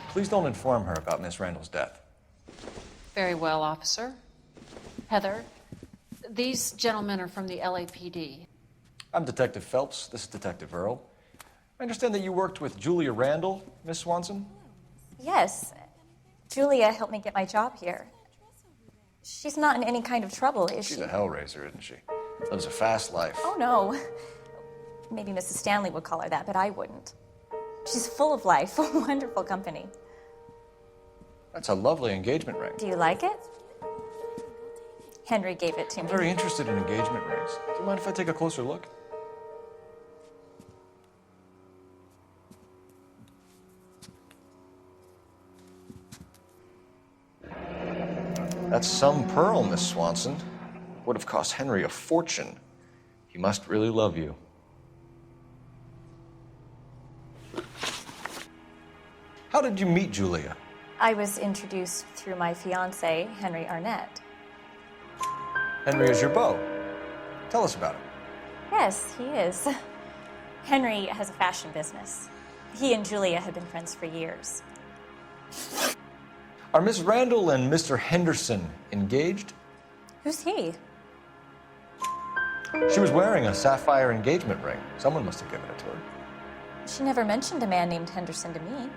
Please don't inform her about Miss Randall's death. Very well, officer. Heather, these gentlemen are from the LAPD. I'm Detective Phelps. This is Detective Earl. I understand that you worked with Julia Randall, Miss Swanson? Yes. Julia helped me get my job here. She's not in any kind of trouble, is she? She's a hellraiser, isn't she? Lives a fast life. Oh, no. Maybe Mrs. Stanley would call her that, but I wouldn't. She's full of life, wonderful company. That's a lovely engagement ring. Do you like it? Henry gave it to I'm me. very interested in engagement rings. Do you mind if I take a closer look? That's some pearl, Miss Swanson. Would have cost Henry a fortune. He must really love you. How did you meet Julia? I was introduced through my fiancé, Henry Arnett. Henry is your beau. Tell us about it. Yes, he is. Henry has a fashion business. He and Julia have been friends for years. Are Miss Randall and Mr. Henderson engaged? Who's he? She was wearing a sapphire engagement ring. Someone must have given it to her. She never mentioned a man named Henderson to me.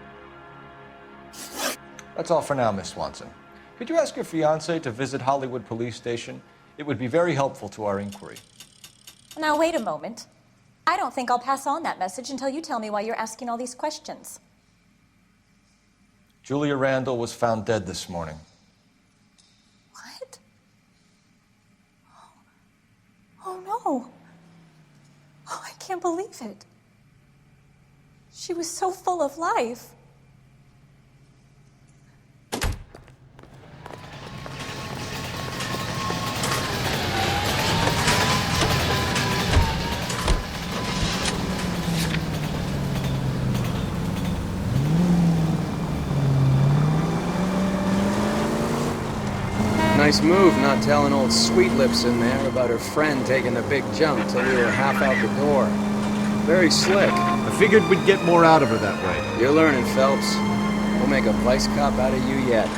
That's all for now, Miss Swanson. Could you ask your fiancé to visit Hollywood Police Station? It would be very helpful to our inquiry. Now, wait a moment. I don't think I'll pass on that message until you tell me why you're asking all these questions. Julia Randall was found dead this morning. What? Oh, no. Oh, I can't believe it. She was so full of life. Nice move not telling old Sweet Lips in there about her friend taking the big jump till we were half out the door. Very slick. I figured we'd get more out of her that way. You're learning, Phelps. We'll make a vice cop out of you yet.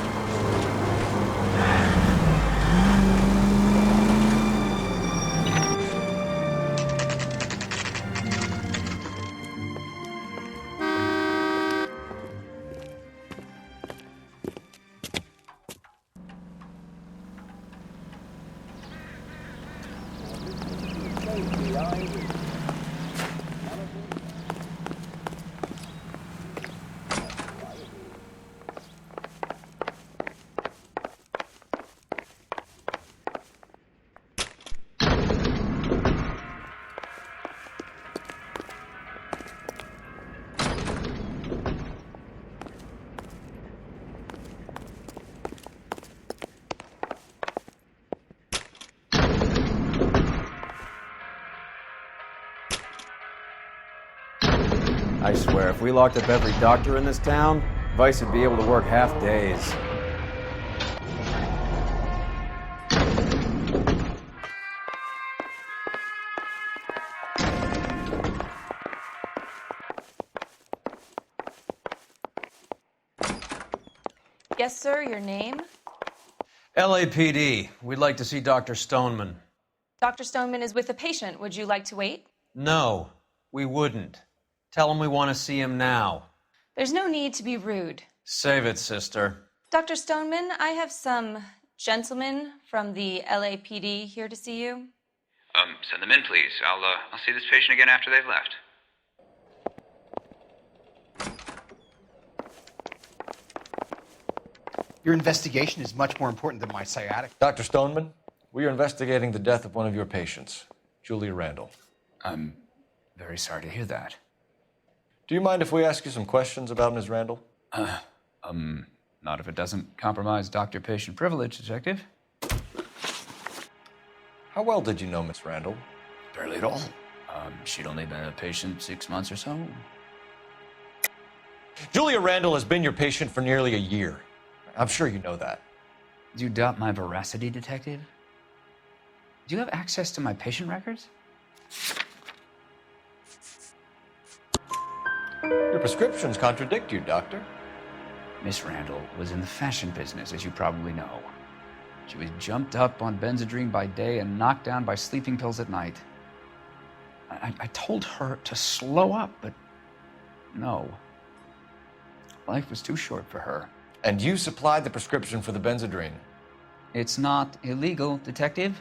I swear, if we locked up every doctor in this town, Vice would be able to work half days. Yes, sir, your name? LAPD. We'd like to see Dr. Stoneman. Dr. Stoneman is with a patient. Would you like to wait? No, we wouldn't. Tell him we want to see him now. There's no need to be rude. Save it, sister. Dr. Stoneman, I have some gentlemen from the LAPD here to see you. Send them in, please. I'll see this patient again after they've left. Your investigation is much more important than my sciatic. Dr. Stoneman, we are investigating the death of one of your patients, Julia Randall. I'm very sorry to hear that. Do you mind if we ask you some questions about Ms. Randall? Not if it doesn't compromise doctor-patient privilege, Detective. How well did you know Miss Randall? Barely at all. She'd only been a patient 6 months or so. Julia Randall has been your patient for nearly a year. I'm sure you know that. Do you doubt my veracity, Detective? Do you have access to my patient records? Your prescriptions contradict you, Doctor. Miss Randall was in the fashion business, as you probably know. She was jumped up on Benzedrine by day and knocked down by sleeping pills at night. I told her to slow up, but no. Life was too short for her. And you supplied the prescription for the Benzedrine? It's not illegal, Detective.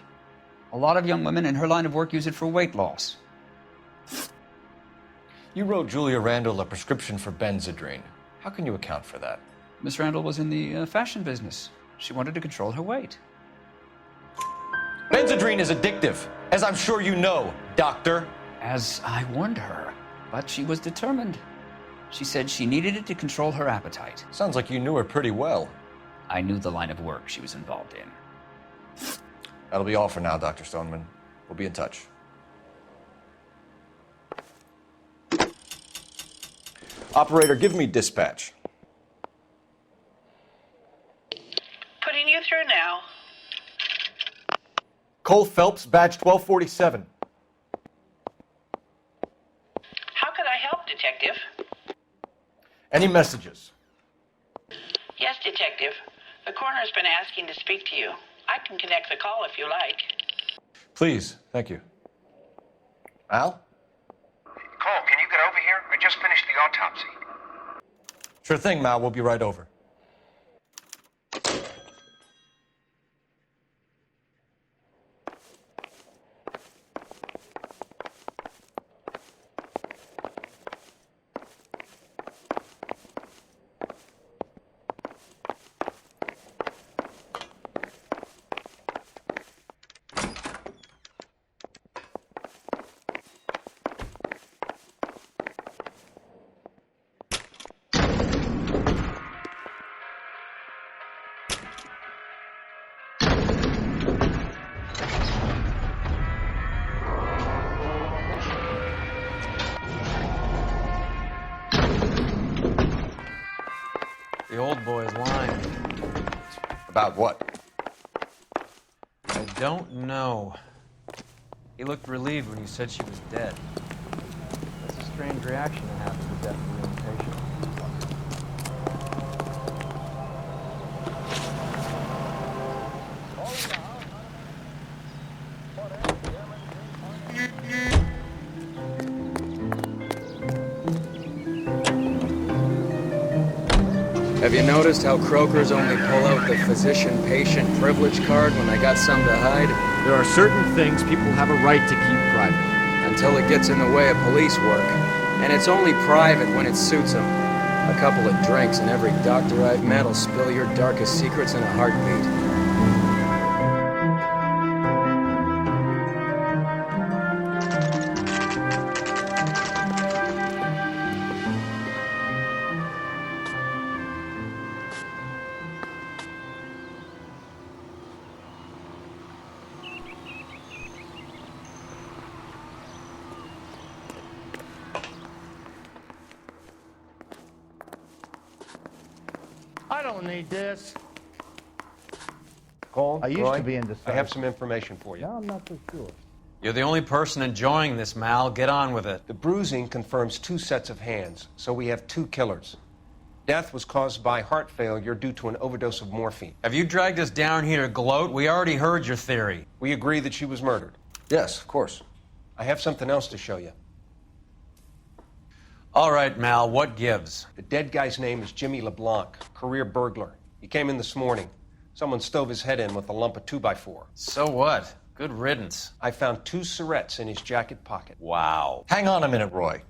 A lot of young women in her line of work use it for weight loss. You wrote Julia Randall a prescription for Benzedrine. How can you account for that? Miss Randall was in the fashion business. She wanted to control her weight. Benzedrine is addictive, as I'm sure you know, Doctor. As I warned her, but she was determined. She said she needed it to control her appetite. Sounds like you knew her pretty well. I knew the line of work she was involved in. That'll be all for now, Dr. Stoneman. We'll be in touch. Operator, give me dispatch. Putting you through now. Cole Phelps, badge 1247. How could I help, Detective? Any messages? Yes, Detective. The coroner's been asking to speak to you. I can connect the call if you like. Please, thank you. Al? Cole, can you get over here? I just finished the autopsy. Sure thing, Mal. We'll be right over. The old boy's lying. About what? I don't know. He looked relieved when you said she was dead. That's a strange reaction to have to the death of your own patient. Have you noticed how croakers only pull out the physician-patient privilege card when they got something to hide? There are certain things people have a right to keep private. Until it gets in the way of police work. And it's only private when it suits them. A couple of drinks and every doctor I've met will spill your darkest secrets in a heartbeat. I don't need this. Cole, I used Roy, to be indecisive. I have some information for you. Now I'm not so sure. You're the only person enjoying this, Mal. Get on with it. The bruising confirms 2 sets of hands, so we have 2 killers. Death was caused by heart failure due to an overdose of morphine. Have you dragged us down here to gloat? We already heard your theory. We agree that she was murdered. Yes, of course. I have something else to show you. All right, Mal, what gives? The dead guy's name is Jimmy LeBlanc, career burglar. He came in this morning. Someone stove his head in with a lump of 2x4. So what? Good riddance. I found 2 cigarettes in his jacket pocket. Wow. Hang on a minute, Roy.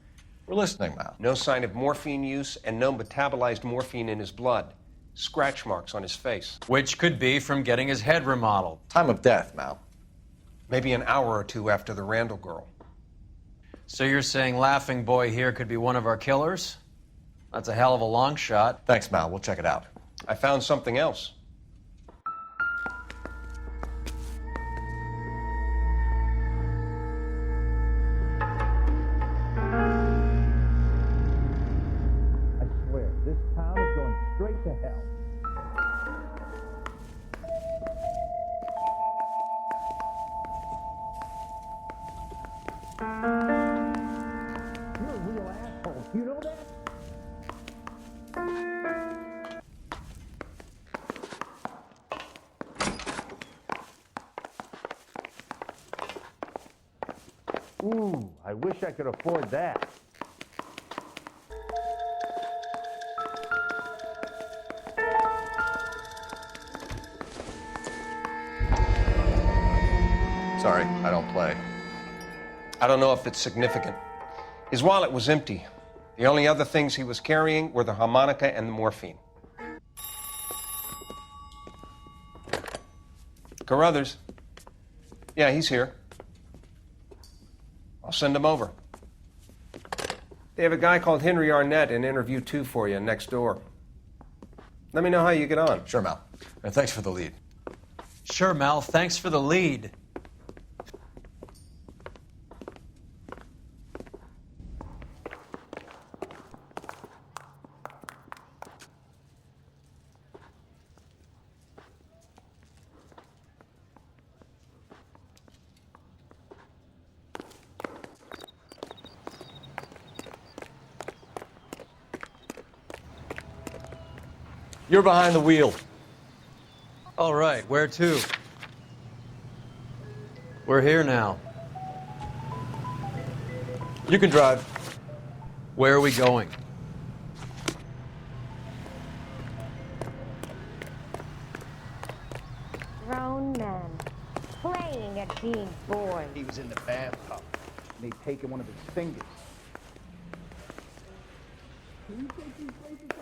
We're listening now. No sign of morphine use and no metabolized morphine in his blood. Scratch marks on his face. Which could be from getting his head remodeled. Time of death, Mal. Maybe an hour or 2 after the Randall girl. So you're saying Laughing Boy here could be one of our killers? That's a hell of a long shot. Thanks, Mal. We'll check it out. I found something else. I swear, this town is going straight to hell. You're a real asshole. You know that? Ooh, I wish I could afford that. Sorry, I don't play. I don't know if it's significant. His wallet was empty. The only other things he was carrying were the harmonica and the morphine. Carruthers. Yeah, he's here. I'll send him over. They have a guy called Henry Arnett in interview 2 for you next door. Let me know how you get on. Sure, Mal. And thanks for the lead. Sure, Mal. Thanks for the lead. You're behind the wheel. All right, where to? We're here now. You can drive. Where are we going? Grown men playing at being boys. He was in the bathtub. And they'd taken one of his fingers.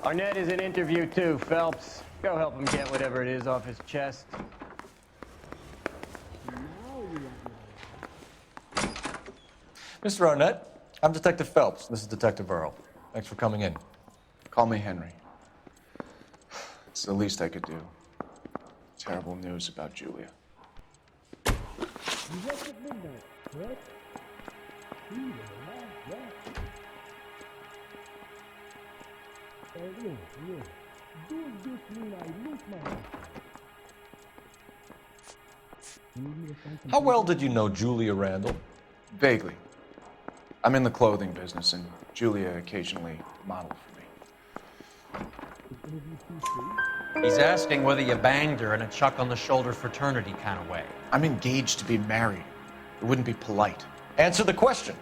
Arnett is in interview 2, Phelps. Go help him get whatever it is off his chest. Mr. Arnett, I'm Detective Phelps. This is Detective Earl. Thanks for coming in. Call me Henry. It's the least I could do. Terrible news about Julia. You left at midnight, correct? Yes. Does this mean I lose my life? How well did you know Julia Randall? Vaguely. I'm in the clothing business, and Julia occasionally modeled for me. He's asking whether you banged her in a chuck-on-the-shoulder fraternity kind of way. I'm engaged to be married. It wouldn't be polite. Answer the question.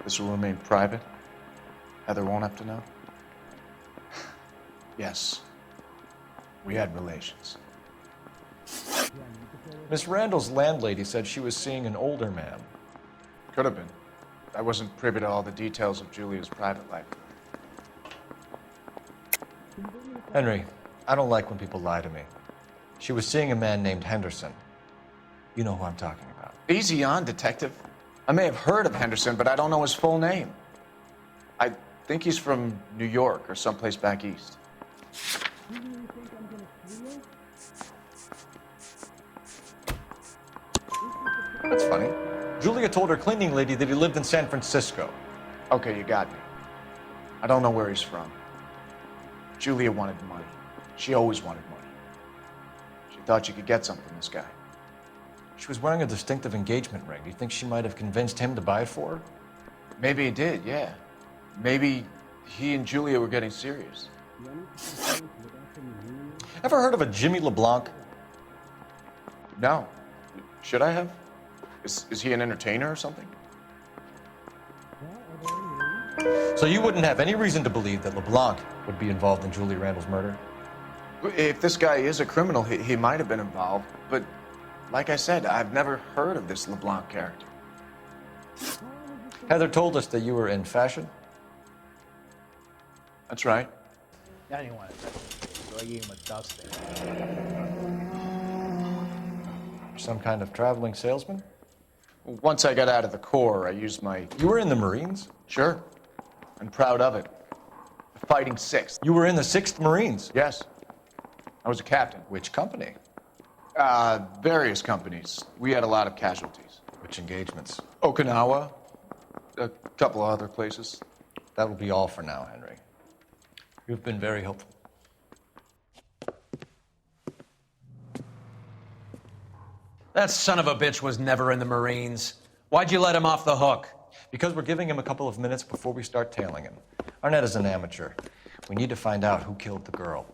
This will remain private. Heather won't have to know. Yes. We had relations. Miss Randall's landlady said she was seeing an older man. Could have been. I wasn't privy to all the details of Julia's private life. Henry, I don't like when people lie to me. She was seeing a man named Henderson. You know who I'm talking about. Easy on, Detective. I may have heard of Henderson, but I don't know his full name. I think he's from New York or someplace back east. That's funny. Julia told her cleaning lady that he lived in San Francisco. Okay, you got me. I don't know where he's from. Julia wanted money. She always wanted money. She thought she could get some from this guy. She was wearing a distinctive engagement ring. Do you think she might have convinced him to buy it for her? Maybe he did, yeah. Maybe he and Julia were getting serious. Ever heard of a Jimmy LeBlanc? No. Should I have? Is he an entertainer or something? So you wouldn't have any reason to believe that LeBlanc would be involved in Julie Randall's murder? If this guy is a criminal, he might have been involved. But like I said, I've never heard of this LeBlanc character. Heather told us that you were in fashion. That's right. I didn't want to touch it, so I gave him a dusting. Some kind of traveling salesman? Once I got out of the Corps, I used my... You were in the Marines? Sure. I'm proud of it. The Fighting 6th. You were in the 6th Marines? Yes. I was a captain. Which company? Various companies. We had a lot of casualties. Which engagements? Okinawa. A couple of other places. That will be all for now, Henry. You've been very helpful. That son of a bitch was never in the Marines. Why'd you let him off the hook? Because we're giving him a couple of minutes before we start tailing him. Arnett is an amateur. We need to find out who killed the girl.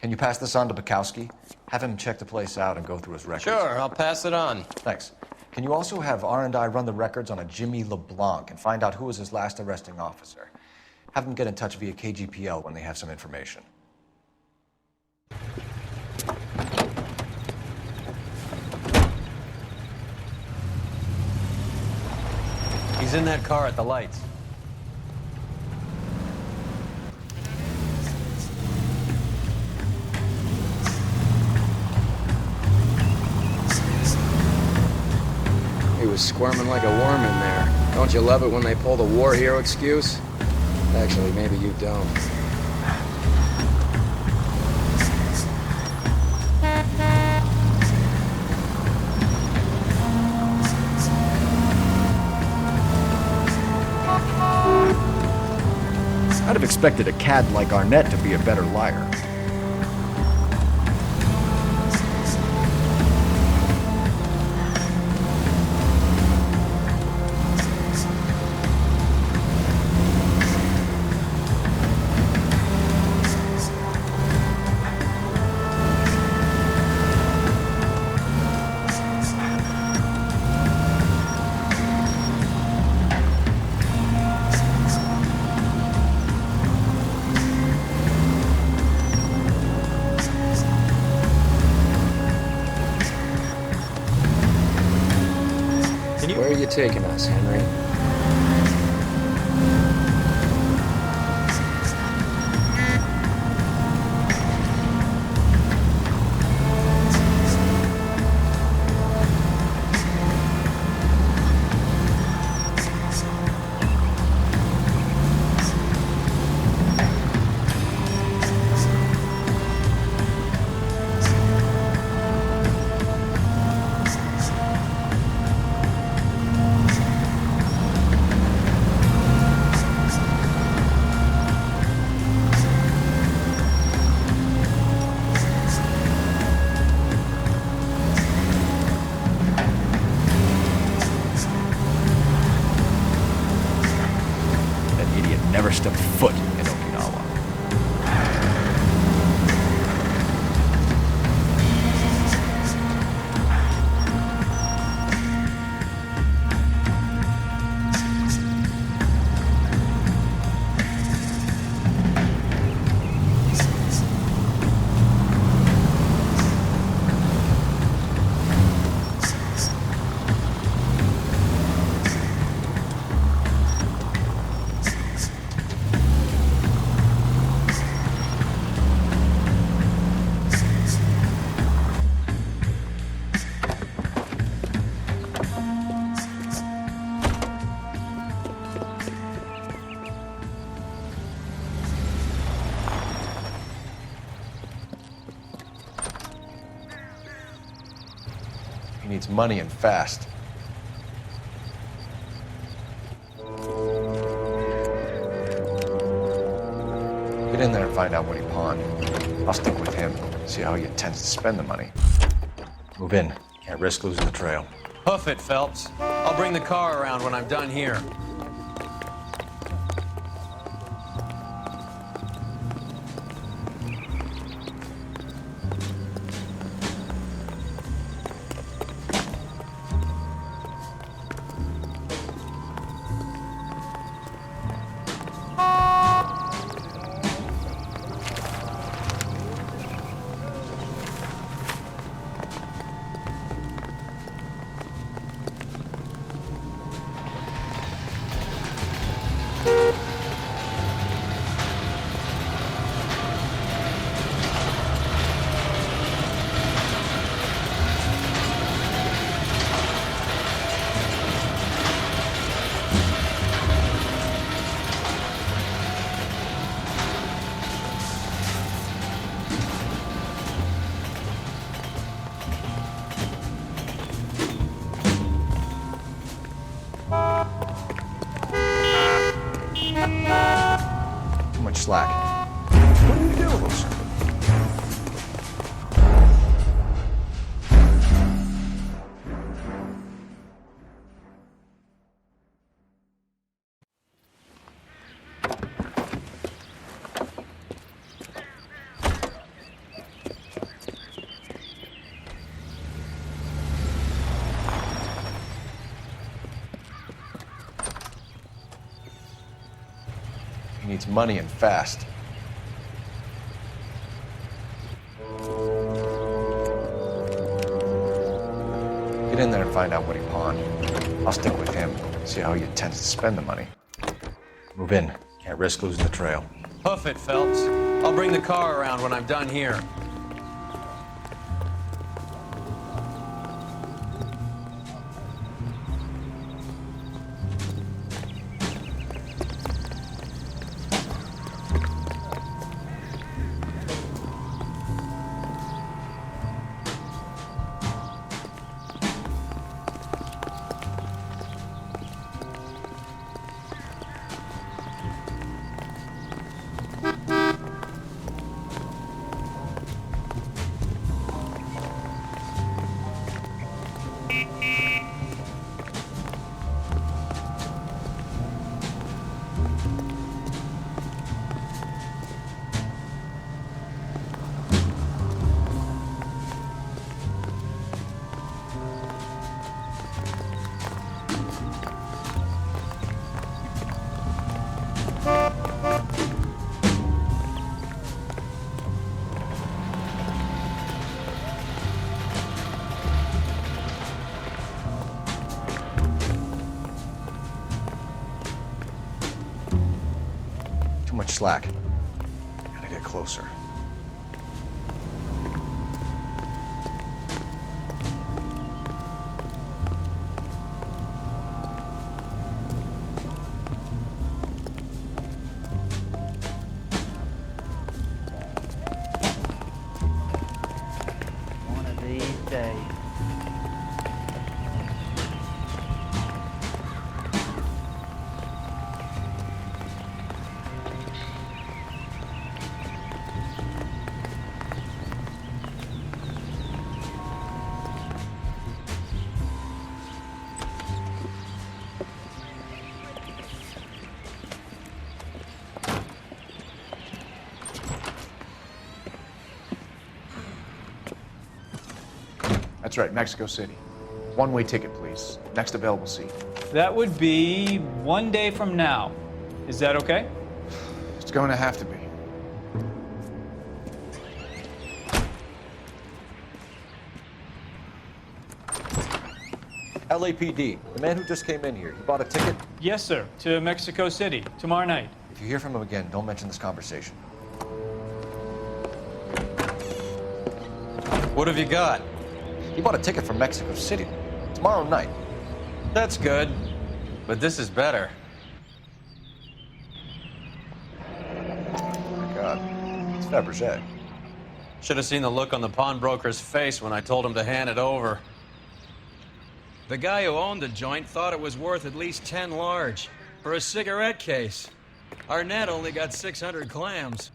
Can you pass this on to Bukowski? Have him check the place out and go through his records. Sure, I'll pass it on. Thanks. Can you also have R&I run the records on a Jimmy LeBlanc and find out who was his last arresting officer? Have them get in touch via KGPL when they have some information. He's in that car at the lights. He was squirming like a worm in there. Don't you love it when they pull the war hero excuse? Actually, maybe you don't. I'd have expected a cad like Arnett to be a better liar. Where are you taking us, Henry? Never stepped foot in Okinawa. He needs money and fast. Get in there and find out what he pawned. I'll stick with him, see how he intends to spend the money. Move in. Can't risk losing the trail. Hoof it, Phelps. I'll bring the car around when I'm done here. slack. What are you doing, sir? He needs money and fast. Get in there and find out what he pawned. I'll stick with him, see how he intends to spend the money. Move in. Can't risk losing the trail. Hoof it, Phelps. I'll bring the car around when I'm done here. Too much slack. Gotta get closer. One of these days. That's right, Mexico City. One-way ticket, please. Next available seat. That would be 1 day from now. Is that okay? It's going to have to be. LAPD, the man who just came in here, he bought a ticket? Yes, sir. To Mexico City, tomorrow night. If you hear from him again, don't mention this conversation. What have you got? He bought a ticket for Mexico City tomorrow night. That's good, but this is better. Oh my God, it's Fabergé. Should have seen the look on the pawnbroker's face when I told him to hand it over. The guy who owned the joint thought it was worth at least 10 large for a cigarette case. Arnett only got 600 clams.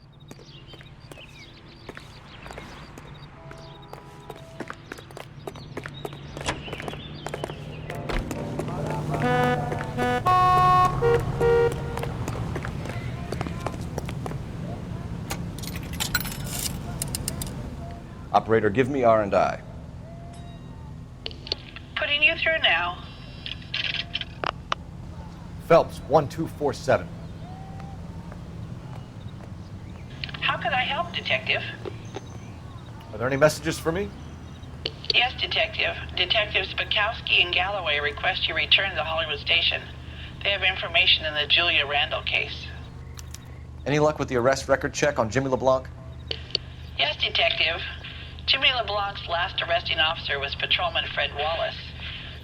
Operator, give me R&I. Putting you through now. Phelps, 1247. How could I help, Detective? Are there any messages for me? Yes, Detective. Detectives Bukowski and Galloway request you return to the Hollywood station. They have information in the Julia Randall case. Any luck with the arrest record check on Jimmy LeBlanc? Yes, Detective. Jimmy LeBlanc's last arresting officer was Patrolman Fred Wallace.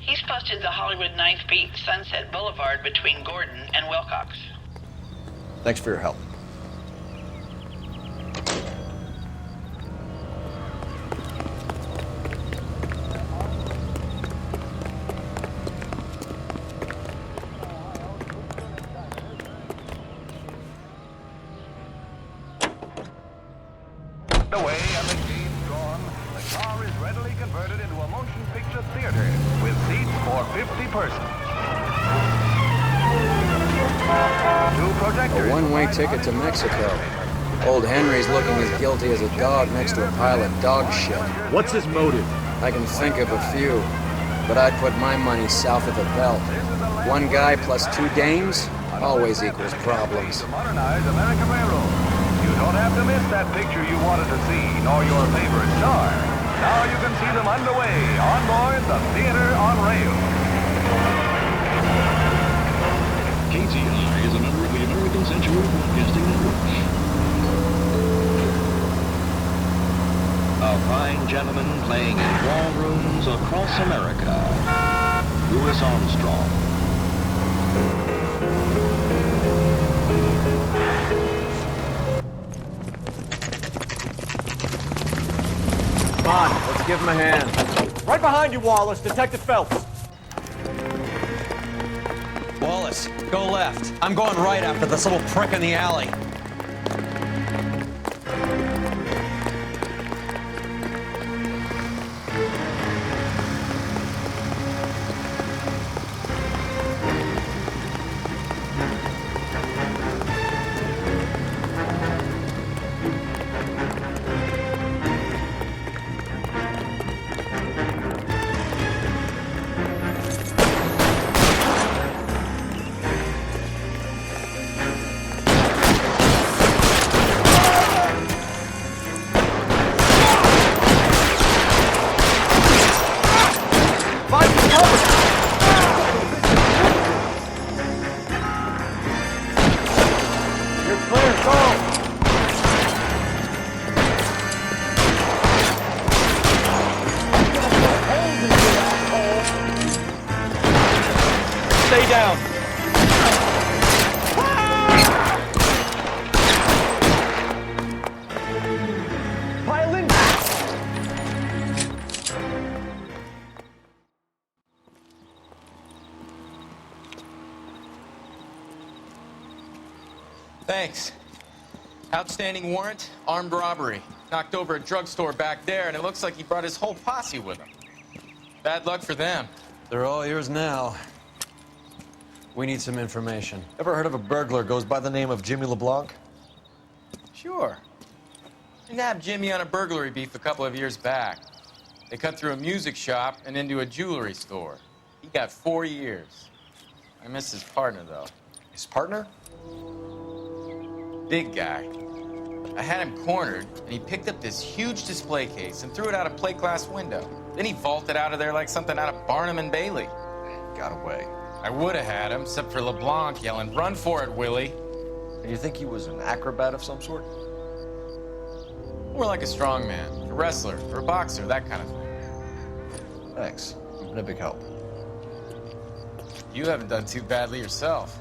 He's posted the Hollywood 9th Beat Sunset Boulevard between Gordon and Wilcox. Thanks for your help. away and the game's gone, the car is readily converted into a motion picture theater with seats for 50 persons. Two projectors. A one-way ticket to Mexico. Old Henry's looking as guilty as a dog next to a pile of dog shit. What's his motive? I can think of a few, but I'd put my money south of the belt. One guy plus two dames always equals problems. Modernize American Railroad. You don't have to miss that picture you wanted to see, nor your favorite star. Now you can see them underway on board the Theater on Rail. KTI is a member of the American Century Broadcasting Network. A fine gentleman playing in ballrooms across America. Louis Armstrong. Come on, let's give him a hand. Right behind you, Wallace. Detective Phelps. Wallace, go left. I'm going right after this little prick in the alley. Thanks. Outstanding warrant, armed robbery. Knocked over a drugstore back there, and it looks like he brought his whole posse with him. Bad luck for them. They're all yours now. We need some information. Ever heard of a burglar goes by the name of Jimmy LeBlanc? Sure. We nabbed Jimmy on a burglary beef a couple of years back. They cut through a music shop and into a jewelry store. He got 4 years. I miss his partner, though. His partner? Big guy. I had him cornered, and he picked up this huge display case and threw it out a plate glass window. Then he vaulted out of there like something out of Barnum and Bailey. Got away. I would have had him, except for LeBlanc yelling, "Run for it, Willie!" And you think he was an acrobat of some sort? More like a strongman, a wrestler, or a boxer, that kind of thing. Thanks. You've been a big help. You haven't done too badly yourself.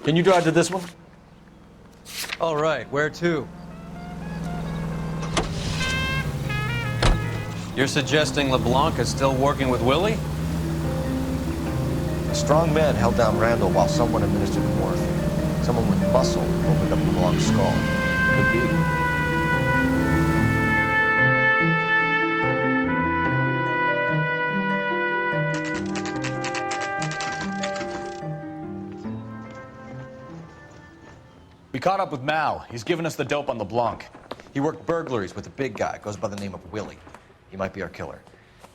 Can you drive to this one? All right, where to? You're suggesting LeBlanc is still working with Willie? A strong man held down Randall while someone administered morphine. Someone with muscle opened up LeBlanc's skull. Could be. We caught up with Mao. He's given us the dope on LeBlanc. He worked burglaries with a big guy. Goes by the name of Willie. He might be our killer.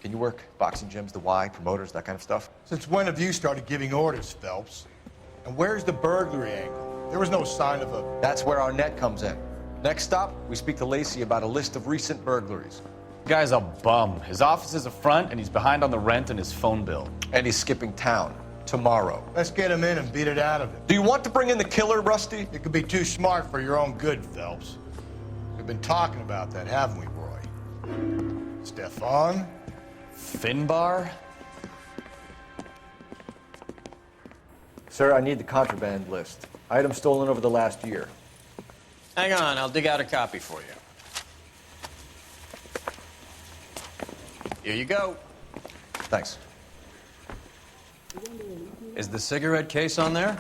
Can you work boxing gyms, the Y, promoters, that kind of stuff? Since when have you started giving orders, Phelps? And where's the burglary angle? There was no sign of a... That's where our net comes in. Next stop, we speak to Lacey about a list of recent burglaries. The guy's a bum. His office is a front, and he's behind on the rent and his phone bill. And he's skipping town. Tomorrow. Let's get him in and beat it out of him. Do you want to bring in the killer, Rusty? You could be too smart for your own good, Phelps. We've been talking about that, haven't we, Roy? Stefan? Finbar? Sir, I need the contraband list. Items stolen over the last year. Hang on, I'll dig out a copy for you. Here you go. Thanks. Is the cigarette case on there?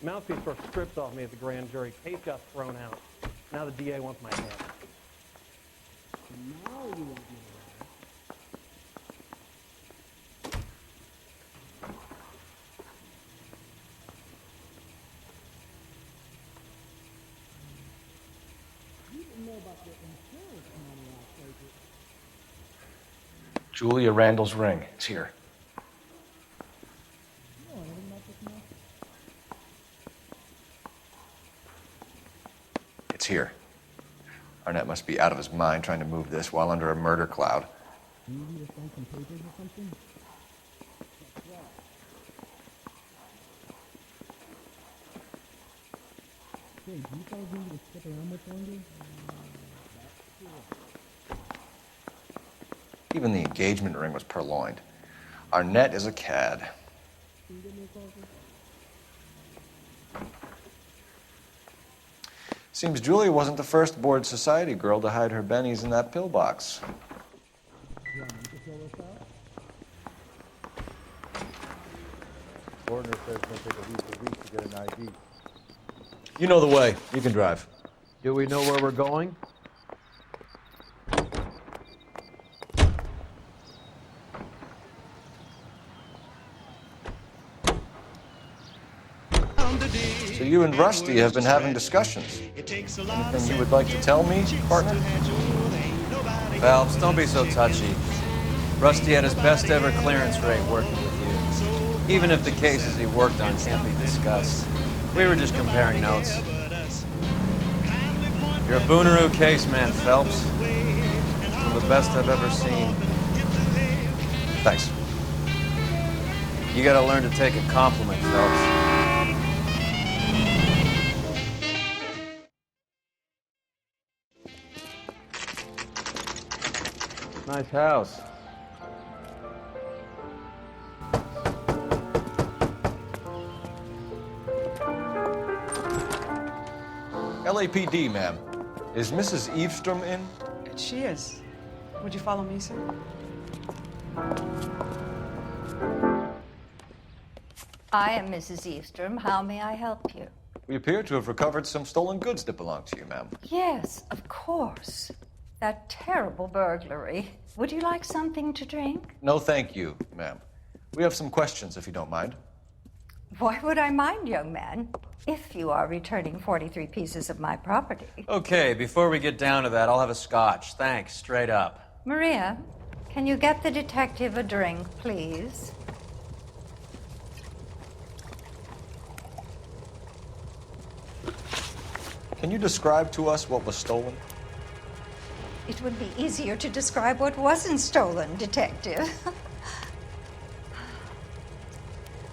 Mouthpiece were stripped off me at the grand jury. Case got thrown out. Now the DA wants my head. Now you won't be Julia Randall's ring is here. It's here. Arnett must be out of his mind trying to move this while under a murder cloud. Maybe to sign some papers or something? Hey, do you fellas need me to stick around much longer? Even the engagement ring was purloined. Arnett is a cad. Can you get me a coffee? Seems Julia wasn't the first bored society girl to hide her bennies in that pillbox. Yeah, you can fill this out? Ordner says it's going to take a week to get an ID. You know the way. You can drive. Do we know where we're going? So you and Rusty have been having discussions. Anything you would like to tell me, partner? Phelps, don't be so touchy. Rusty had his best ever clearance rate working with you. Even if the cases he worked on can't be discussed. We were just comparing notes. You're a Booneroo case man, Phelps. One of the best I've ever seen. Thanks. You gotta learn to take a compliment, Phelps. Nice house. LAPD, ma'am. Is Mrs. Eavestrom in? She is. Would you follow me, sir? I am Mrs. Eavestrom. How may I help you? We appear to have recovered some stolen goods that belong to you, ma'am. Yes, of course. That terrible burglary. Would you like something to drink? No, thank you, ma'am. We have some questions, if you don't mind. Why would I mind, young man, if you are returning 43 pieces of my property? Okay, before we get down to that, I'll have a scotch. Thanks, straight up. Maria, can you get the detective a drink, please? Can you describe to us what was stolen? It would be easier to describe what wasn't stolen, Detective.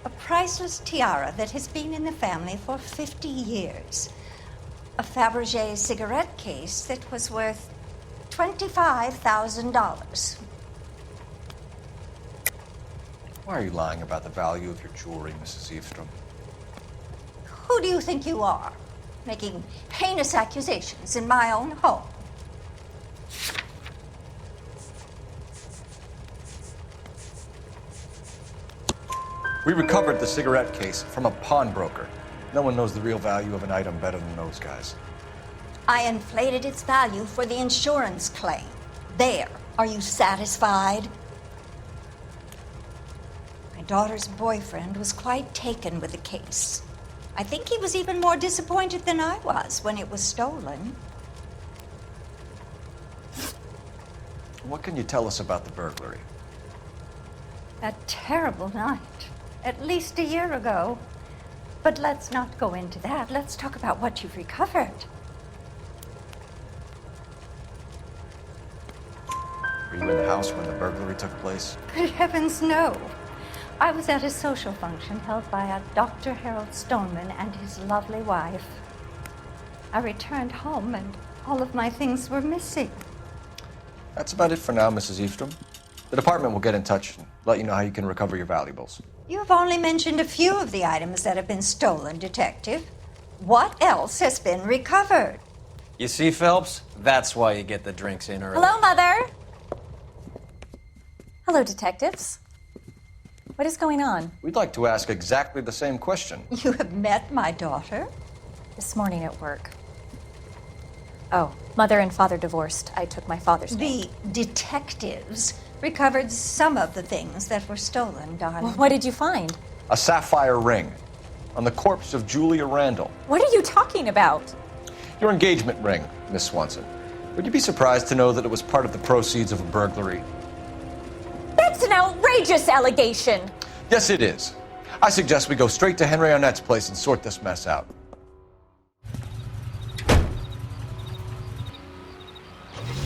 A priceless tiara that has been in the family for 50 years. A Fabergé cigarette case that was worth $25,000. Why are you lying about the value of your jewelry, Mrs. Eavestrom? Who do you think you are, making heinous accusations in my own home? We recovered the cigarette case from a pawnbroker. No one knows the real value of an item better than those guys. I inflated its value for the insurance claim. There. Are you satisfied? My daughter's boyfriend was quite taken with the case. I think he was even more disappointed than I was when it was stolen. What can you tell us about the burglary? That terrible night. At least a year ago. But let's not go into that. Let's talk about what you've recovered. Were you in the house when the burglary took place? Good heavens, no. I was at a social function held by a Dr. Harold Stoneman and his lovely wife. I returned home and all of my things were missing. That's about it for now, Mrs. Eavestrom. The department will get in touch and let you know how you can recover your valuables. You have only mentioned a few of the items that have been stolen, Detective. What else has been recovered? You see, Phelps? That's why you get the drinks in early. Hello, Mother. Hello, detectives. What is going on? We'd like to ask exactly the same question. You have met my daughter? This morning at work. Oh, Mother and Father divorced. I took my father's name. The detectives recovered some of the things that were stolen, darling. Well, what did you find? A sapphire ring on the corpse of Julia Randall. What are you talking about? Your engagement ring, Miss Swanson. Would you be surprised to know that it was part of the proceeds of a burglary? That's an outrageous allegation. Yes, it is. I suggest we go straight to Henry Arnett's place and sort this mess out.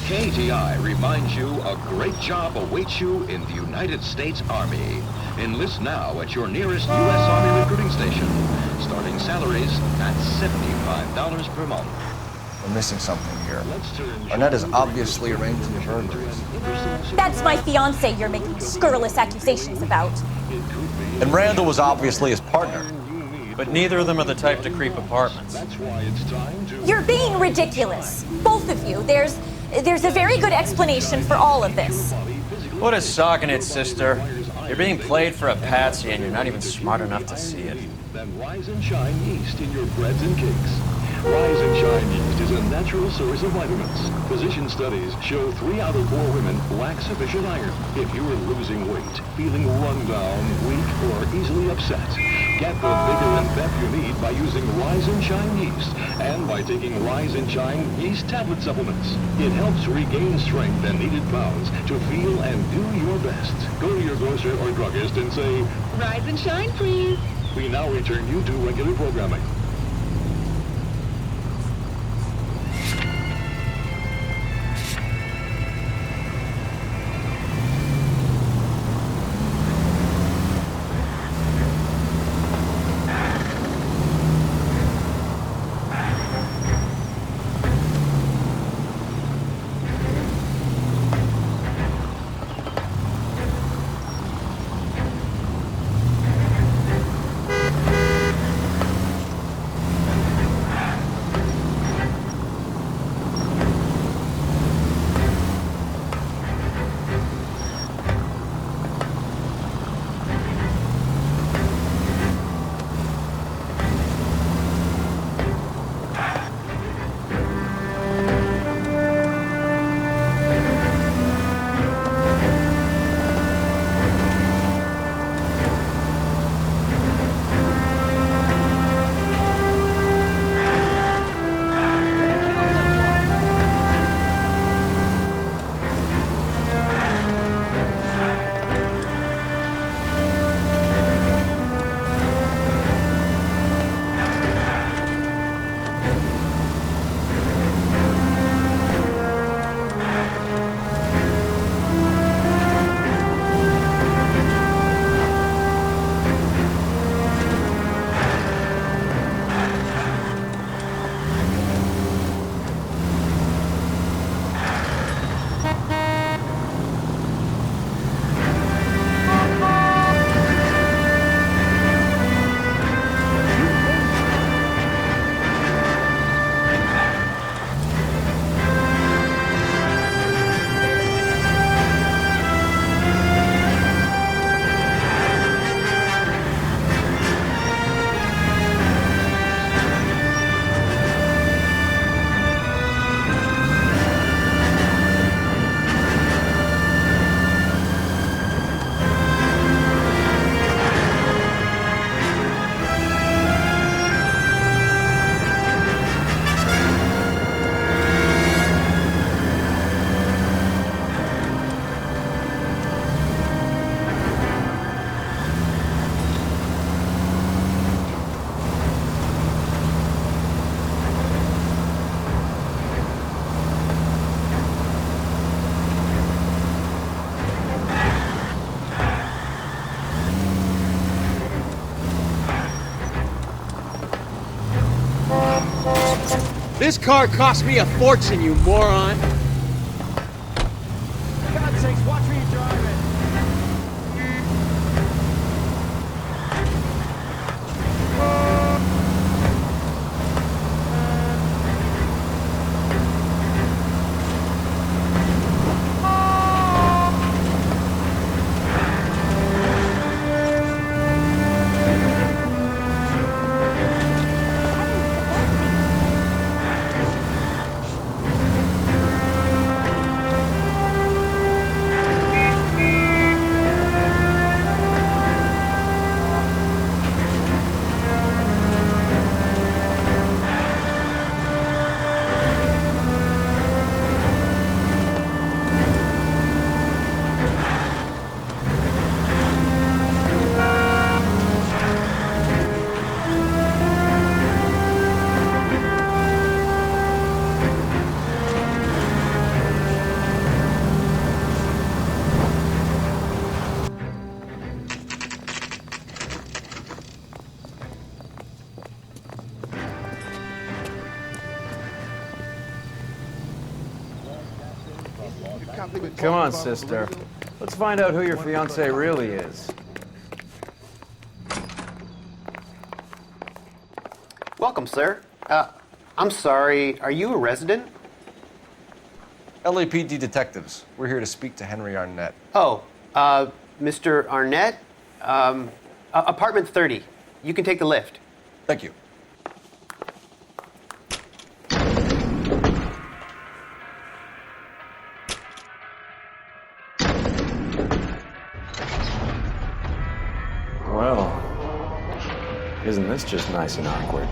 KTI reminds you a great job awaits you in the United States Army. Enlist now at your nearest U.S. Army recruiting station. Starting salaries at $75 per month. We're missing something here. Arnett is obviously arranging the burglaries. That's my fiance you're making scurrilous accusations about. And Randall was obviously his partner. But neither of them are the type to creep apartments. You're being ridiculous. Both of you. There's a very good explanation for all of this. Put a sock in it, sister. You're being played for a patsy and you're not even smart enough to see it. Then Rise and Shine yeast in your breads and cakes. Rise and Shine yeast is a natural source of vitamins. Physician studies show 3 out of 4 women lack sufficient iron. If you are losing weight, feeling run down, weak, or easily upset, get the vigor and pep you need by using Rise and Shine yeast and by taking Rise and Shine yeast tablet supplements. It helps regain strength and needed pounds to feel and do your best. Go to your grocer or druggist and say, Rise and Shine, please. We now return you to regular programming. This car cost me a fortune, you moron! For God's sakes, watch where you're driving. Come on, sister. Let's find out who your fiancé really is. Welcome, sir. I'm sorry, are you a resident? LAPD detectives. We're here to speak to Henry Arnett. Oh, Mr. Arnett? Apartment 30. You can take the lift. Thank you. Well, isn't this just nice and awkward?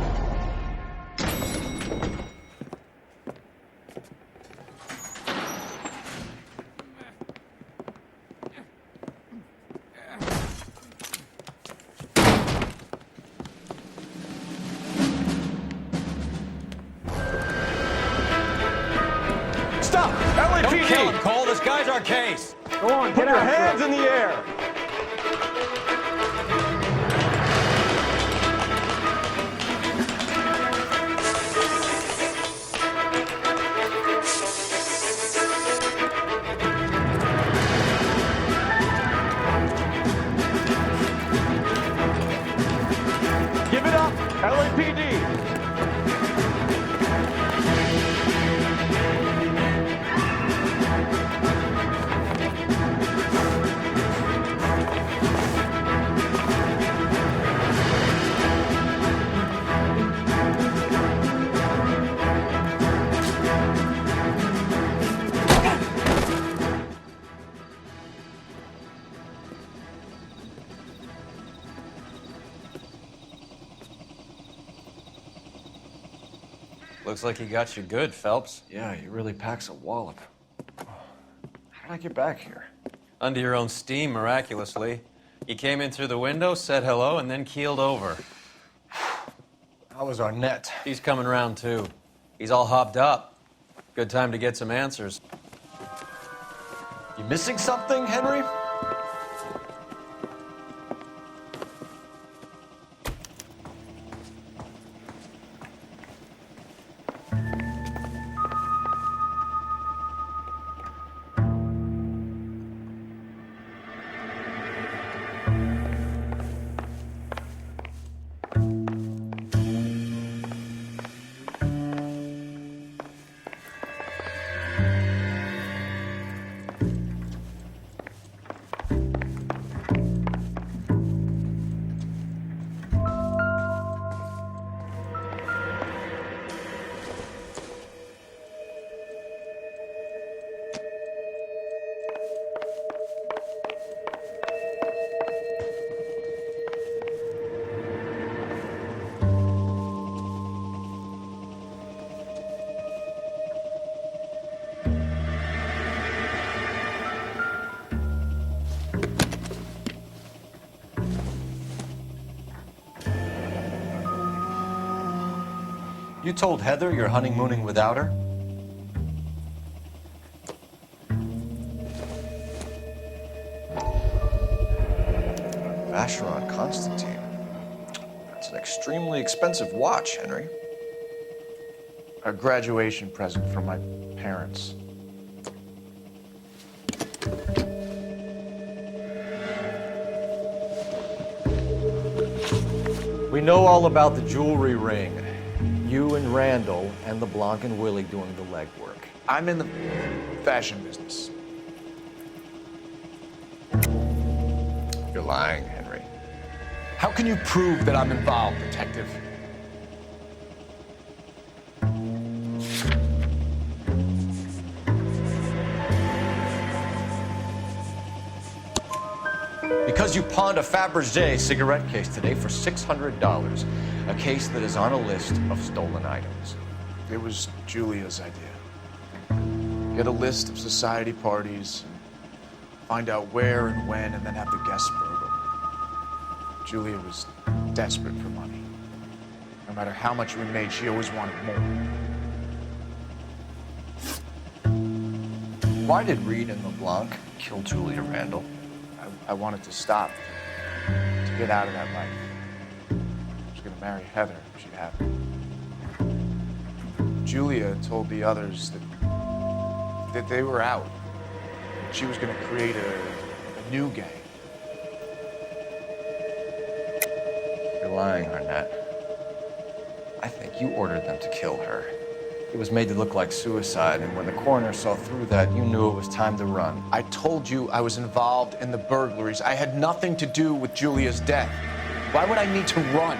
Stop! LAPD! Don't kill him, Cole. This guy's our case. Go on, Put your hands in the air. Give it up, LAPD! Looks like he got you good, Phelps. Yeah, he really packs a wallop. How'd I get back here? Under your own steam, miraculously. You came in through the window, said hello, and then keeled over. How was Arnett? He's coming round, too. He's all hopped up. Good time to get some answers. You missing something, Henry? You told Heather you're honeymooning without her? Vacheron Constantine. That's an extremely expensive watch, Henry. A graduation present from my parents. We know all about the jewelry ring. You and Randall and LeBlanc and Willie doing the legwork. I'm in the fashion business. You're lying, Henry. How can you prove that I'm involved, detective? Because you pawned a Fabergé cigarette case today for $600. A case that is on a list of stolen items. It was Julia's idea. Get a list of society parties, find out where and when, and then have the guests burgled. Julia was desperate for money. No matter how much we made, she always wanted more. Why did Reed and LeBlanc kill Julia Randall? I wanted to stop, to get out of that life. I was going to marry Heather if she'd have it. Julia told the others that they were out. She was going to create a new gang. You're lying, Arnett. I think you ordered them to kill her. It was made to look like suicide, and when the coroner saw through that, you knew it was time to run. I told you I was involved in the burglaries. I had nothing to do with Julia's death. Why would I need to run?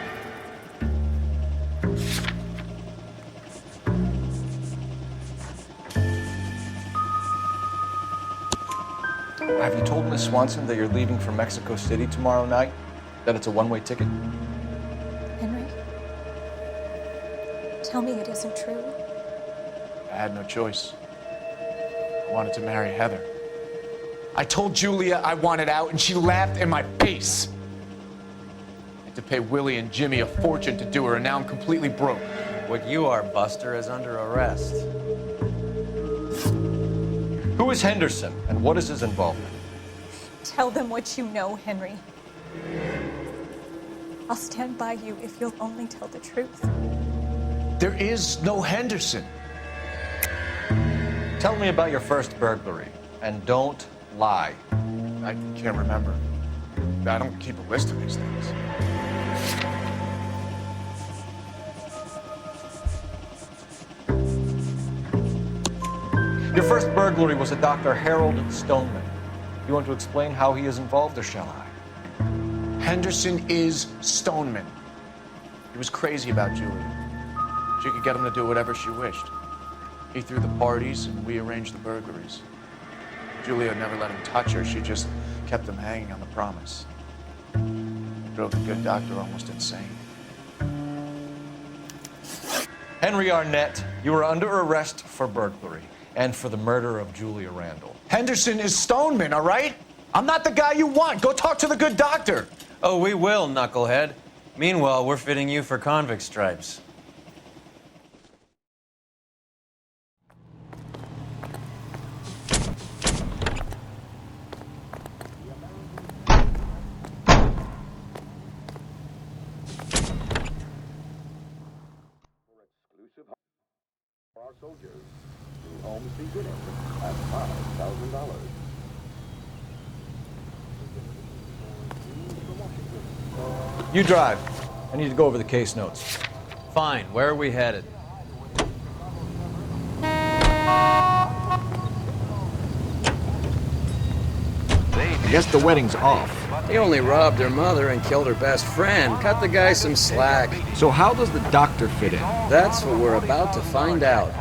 Have you told Miss Swanson that you're leaving for Mexico City tomorrow night? That it's a one-way ticket? Henry, tell me it isn't true. I had no choice. I wanted to marry Heather. I told Julia I wanted out, and she laughed in my face. I had to pay Willie and Jimmy a fortune to do her, and now I'm completely broke. What you are, Buster, is under arrest. Who is Henderson, and what is his involvement? Tell them what you know, Henry. I'll stand by you if you'll only tell the truth. There is no Henderson. Tell me about your first burglary, and don't lie. I can't remember. I don't keep a list of these things. Your first burglary was a Dr. Harold Stoneman. You want to explain how he is involved, or shall I? Henderson is Stoneman. He was crazy about Julia. She could get him to do whatever she wished. He threw the parties, and we arranged the burglaries. Julia never let him touch her. She just kept him hanging on the promise. Drove the good doctor almost insane. Henry Arnett, you are under arrest for burglary and for the murder of Julia Randall. Henderson is Stoneman, all right? I'm not the guy you want. Go talk to the good doctor. Oh, we will, knucklehead. Meanwhile, we're fitting you for convict stripes. Our soldiers through homes beginning at $5,000. You drive. I need to go over the case notes. Fine. Where are we headed? I guess the wedding's off. He only robbed her mother and killed her best friend. Cut the guy some slack. So how does the doctor fit in? That's what we're about to find out.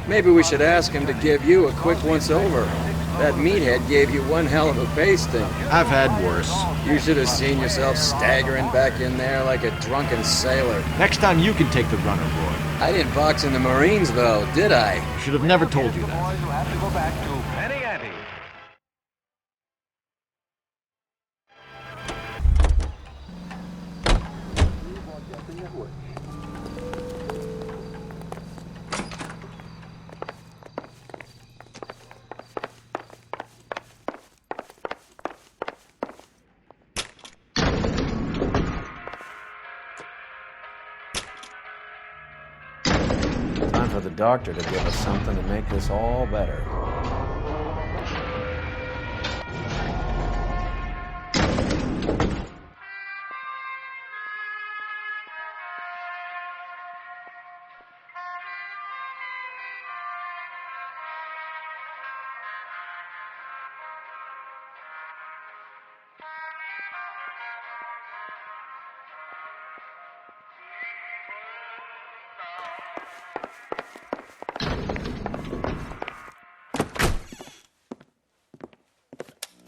Maybe we should ask him to give you a quick once-over. That meathead gave you one hell of a pasting. I've had worse. You should have seen yourself staggering back in there like a drunken sailor. Next time you can take the runner, boy. I didn't box in the Marines, though, did I? Should have never told you that. Boys will have to go back to Penny Ante. Time for the doctor to give us something to make this all better.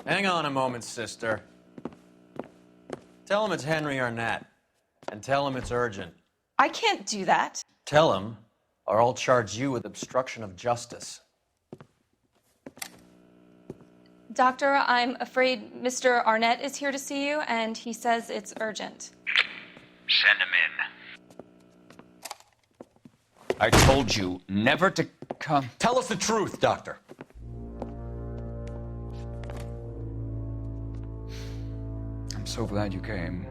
Hang on a moment, sister. Tell him it's Henry Arnett, and tell him it's urgent. I can't do that. Tell him, or I'll charge you with obstruction of justice. Doctor, I'm afraid Mr. Arnett is here to see you, and he says it's urgent. Send him in. I told you never to come. Tell us the truth, Doctor. I'm so glad you came.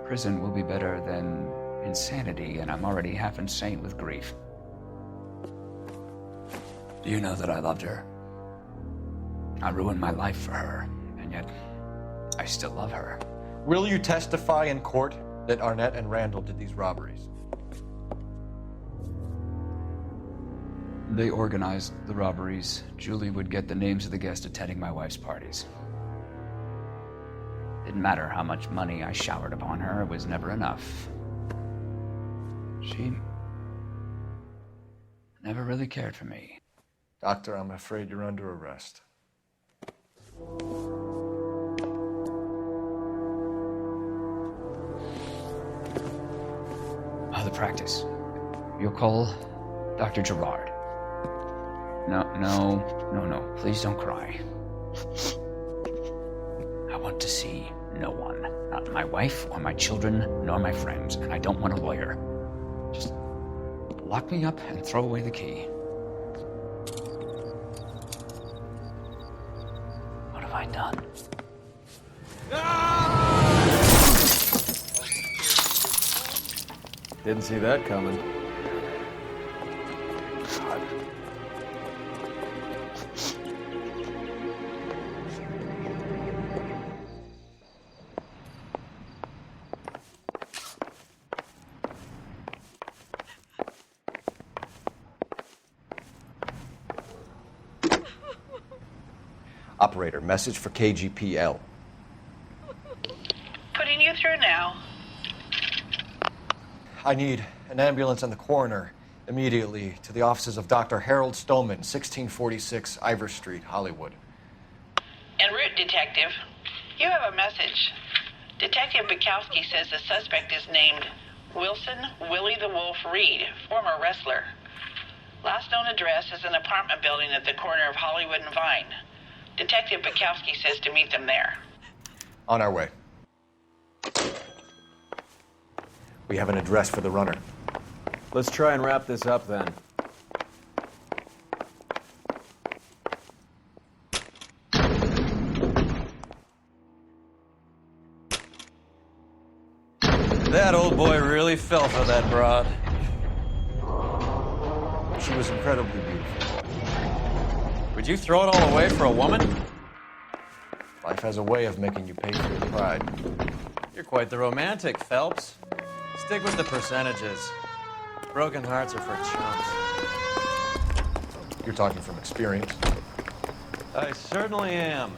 Prison will be better than insanity, and I'm already half insane with grief. Do you know that I loved her? I ruined my life for her, and yet I still love her. Will you testify in court that Arnett and Randall did these robberies? They organized the robberies. Julie would get the names of the guests attending my wife's parties. Didn't matter how much money I showered upon her, it was never enough. She never really cared for me. Doctor, I'm afraid you're under arrest. Oh, the practice. You'll call Dr. Gerard. No. Please don't cry. I want to see no one. Not my wife or my children, nor my friends. And I don't want a lawyer. Just lock me up and throw away the key. What have I done? Didn't see that coming. Operator, message for KGPL. Putting you through now. I need an ambulance and the coroner immediately to the offices of Dr. Harold Stoneman, 1646 Ivor Street, Hollywood. En route, Detective. You have a message. Detective Bukowski says the suspect is named Wilson Willie the Wolf Reed, former wrestler. Last known address is an apartment building at the corner of Hollywood and Vine. Detective Bukowski says to meet them there. On our way. We have an address for the runner. Let's try and wrap this up then. That old boy really fell for that broad. She was incredibly beautiful. Would you throw it all away for a woman? Life has a way of making you pay for your pride. You're quite the romantic, Phelps. Stick with the percentages. Broken hearts are for chumps. You're talking from experience. I certainly am.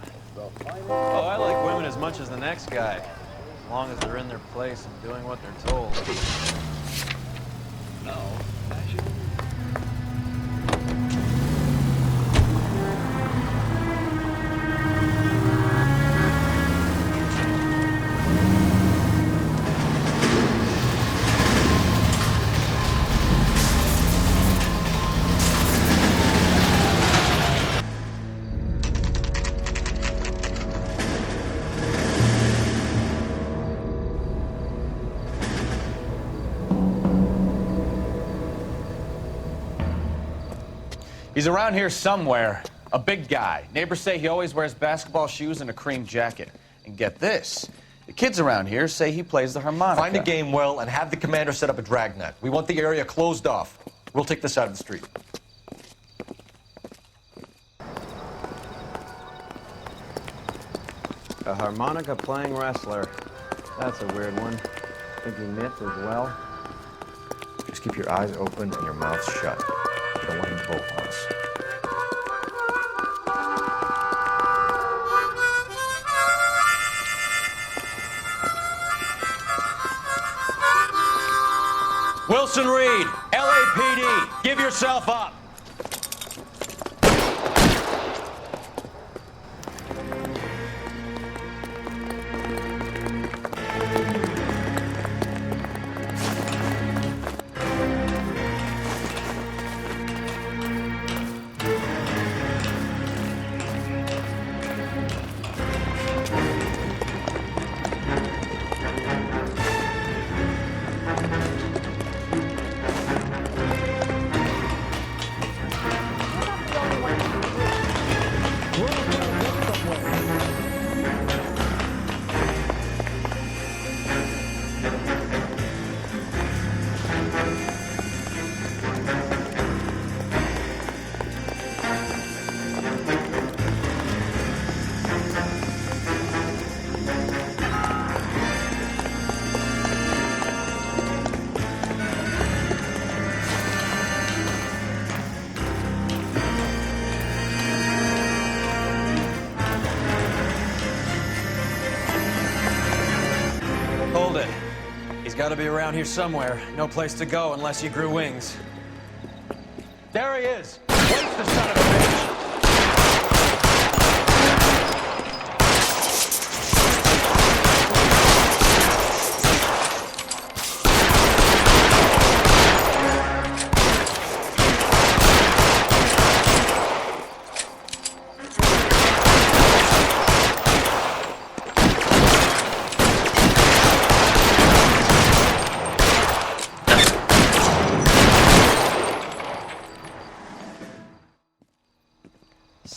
Oh, I like women as much as the next guy. As long as they're in their place and doing what they're told. Now, fashion. He's around here somewhere. A big guy. Neighbors say he always wears basketball shoes and a cream jacket. And get this, the kids around here say he plays the harmonica. Find a game well and have the commander set up a dragnet. We want the area closed off. We'll take this out of the street. A harmonica playing wrestler. That's a weird one. Think he knits as well? Just keep your eyes open and your mouth shut. I don't want him to bolt on us. Wilson Reed, LAPD, give yourself up. He's got to be around here somewhere. No place to go unless he grew wings. There he is! Where's the son of a bitch?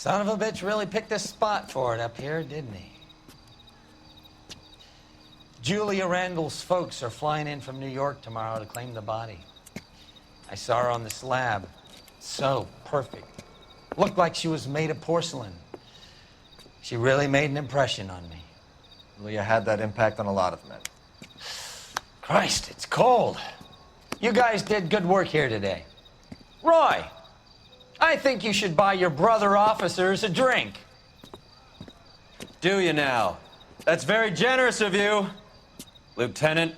Son of a bitch really picked a spot for it up here, didn't he? Julia Randall's folks are flying in from New York tomorrow to claim the body. I saw her on the slab. So perfect. Looked like she was made of porcelain. She really made an impression on me. Julia had that impact on a lot of men. Christ, it's cold. You guys did good work here today. Roy, I think you should buy your brother officers a drink. Do you now? That's very generous of you, Lieutenant.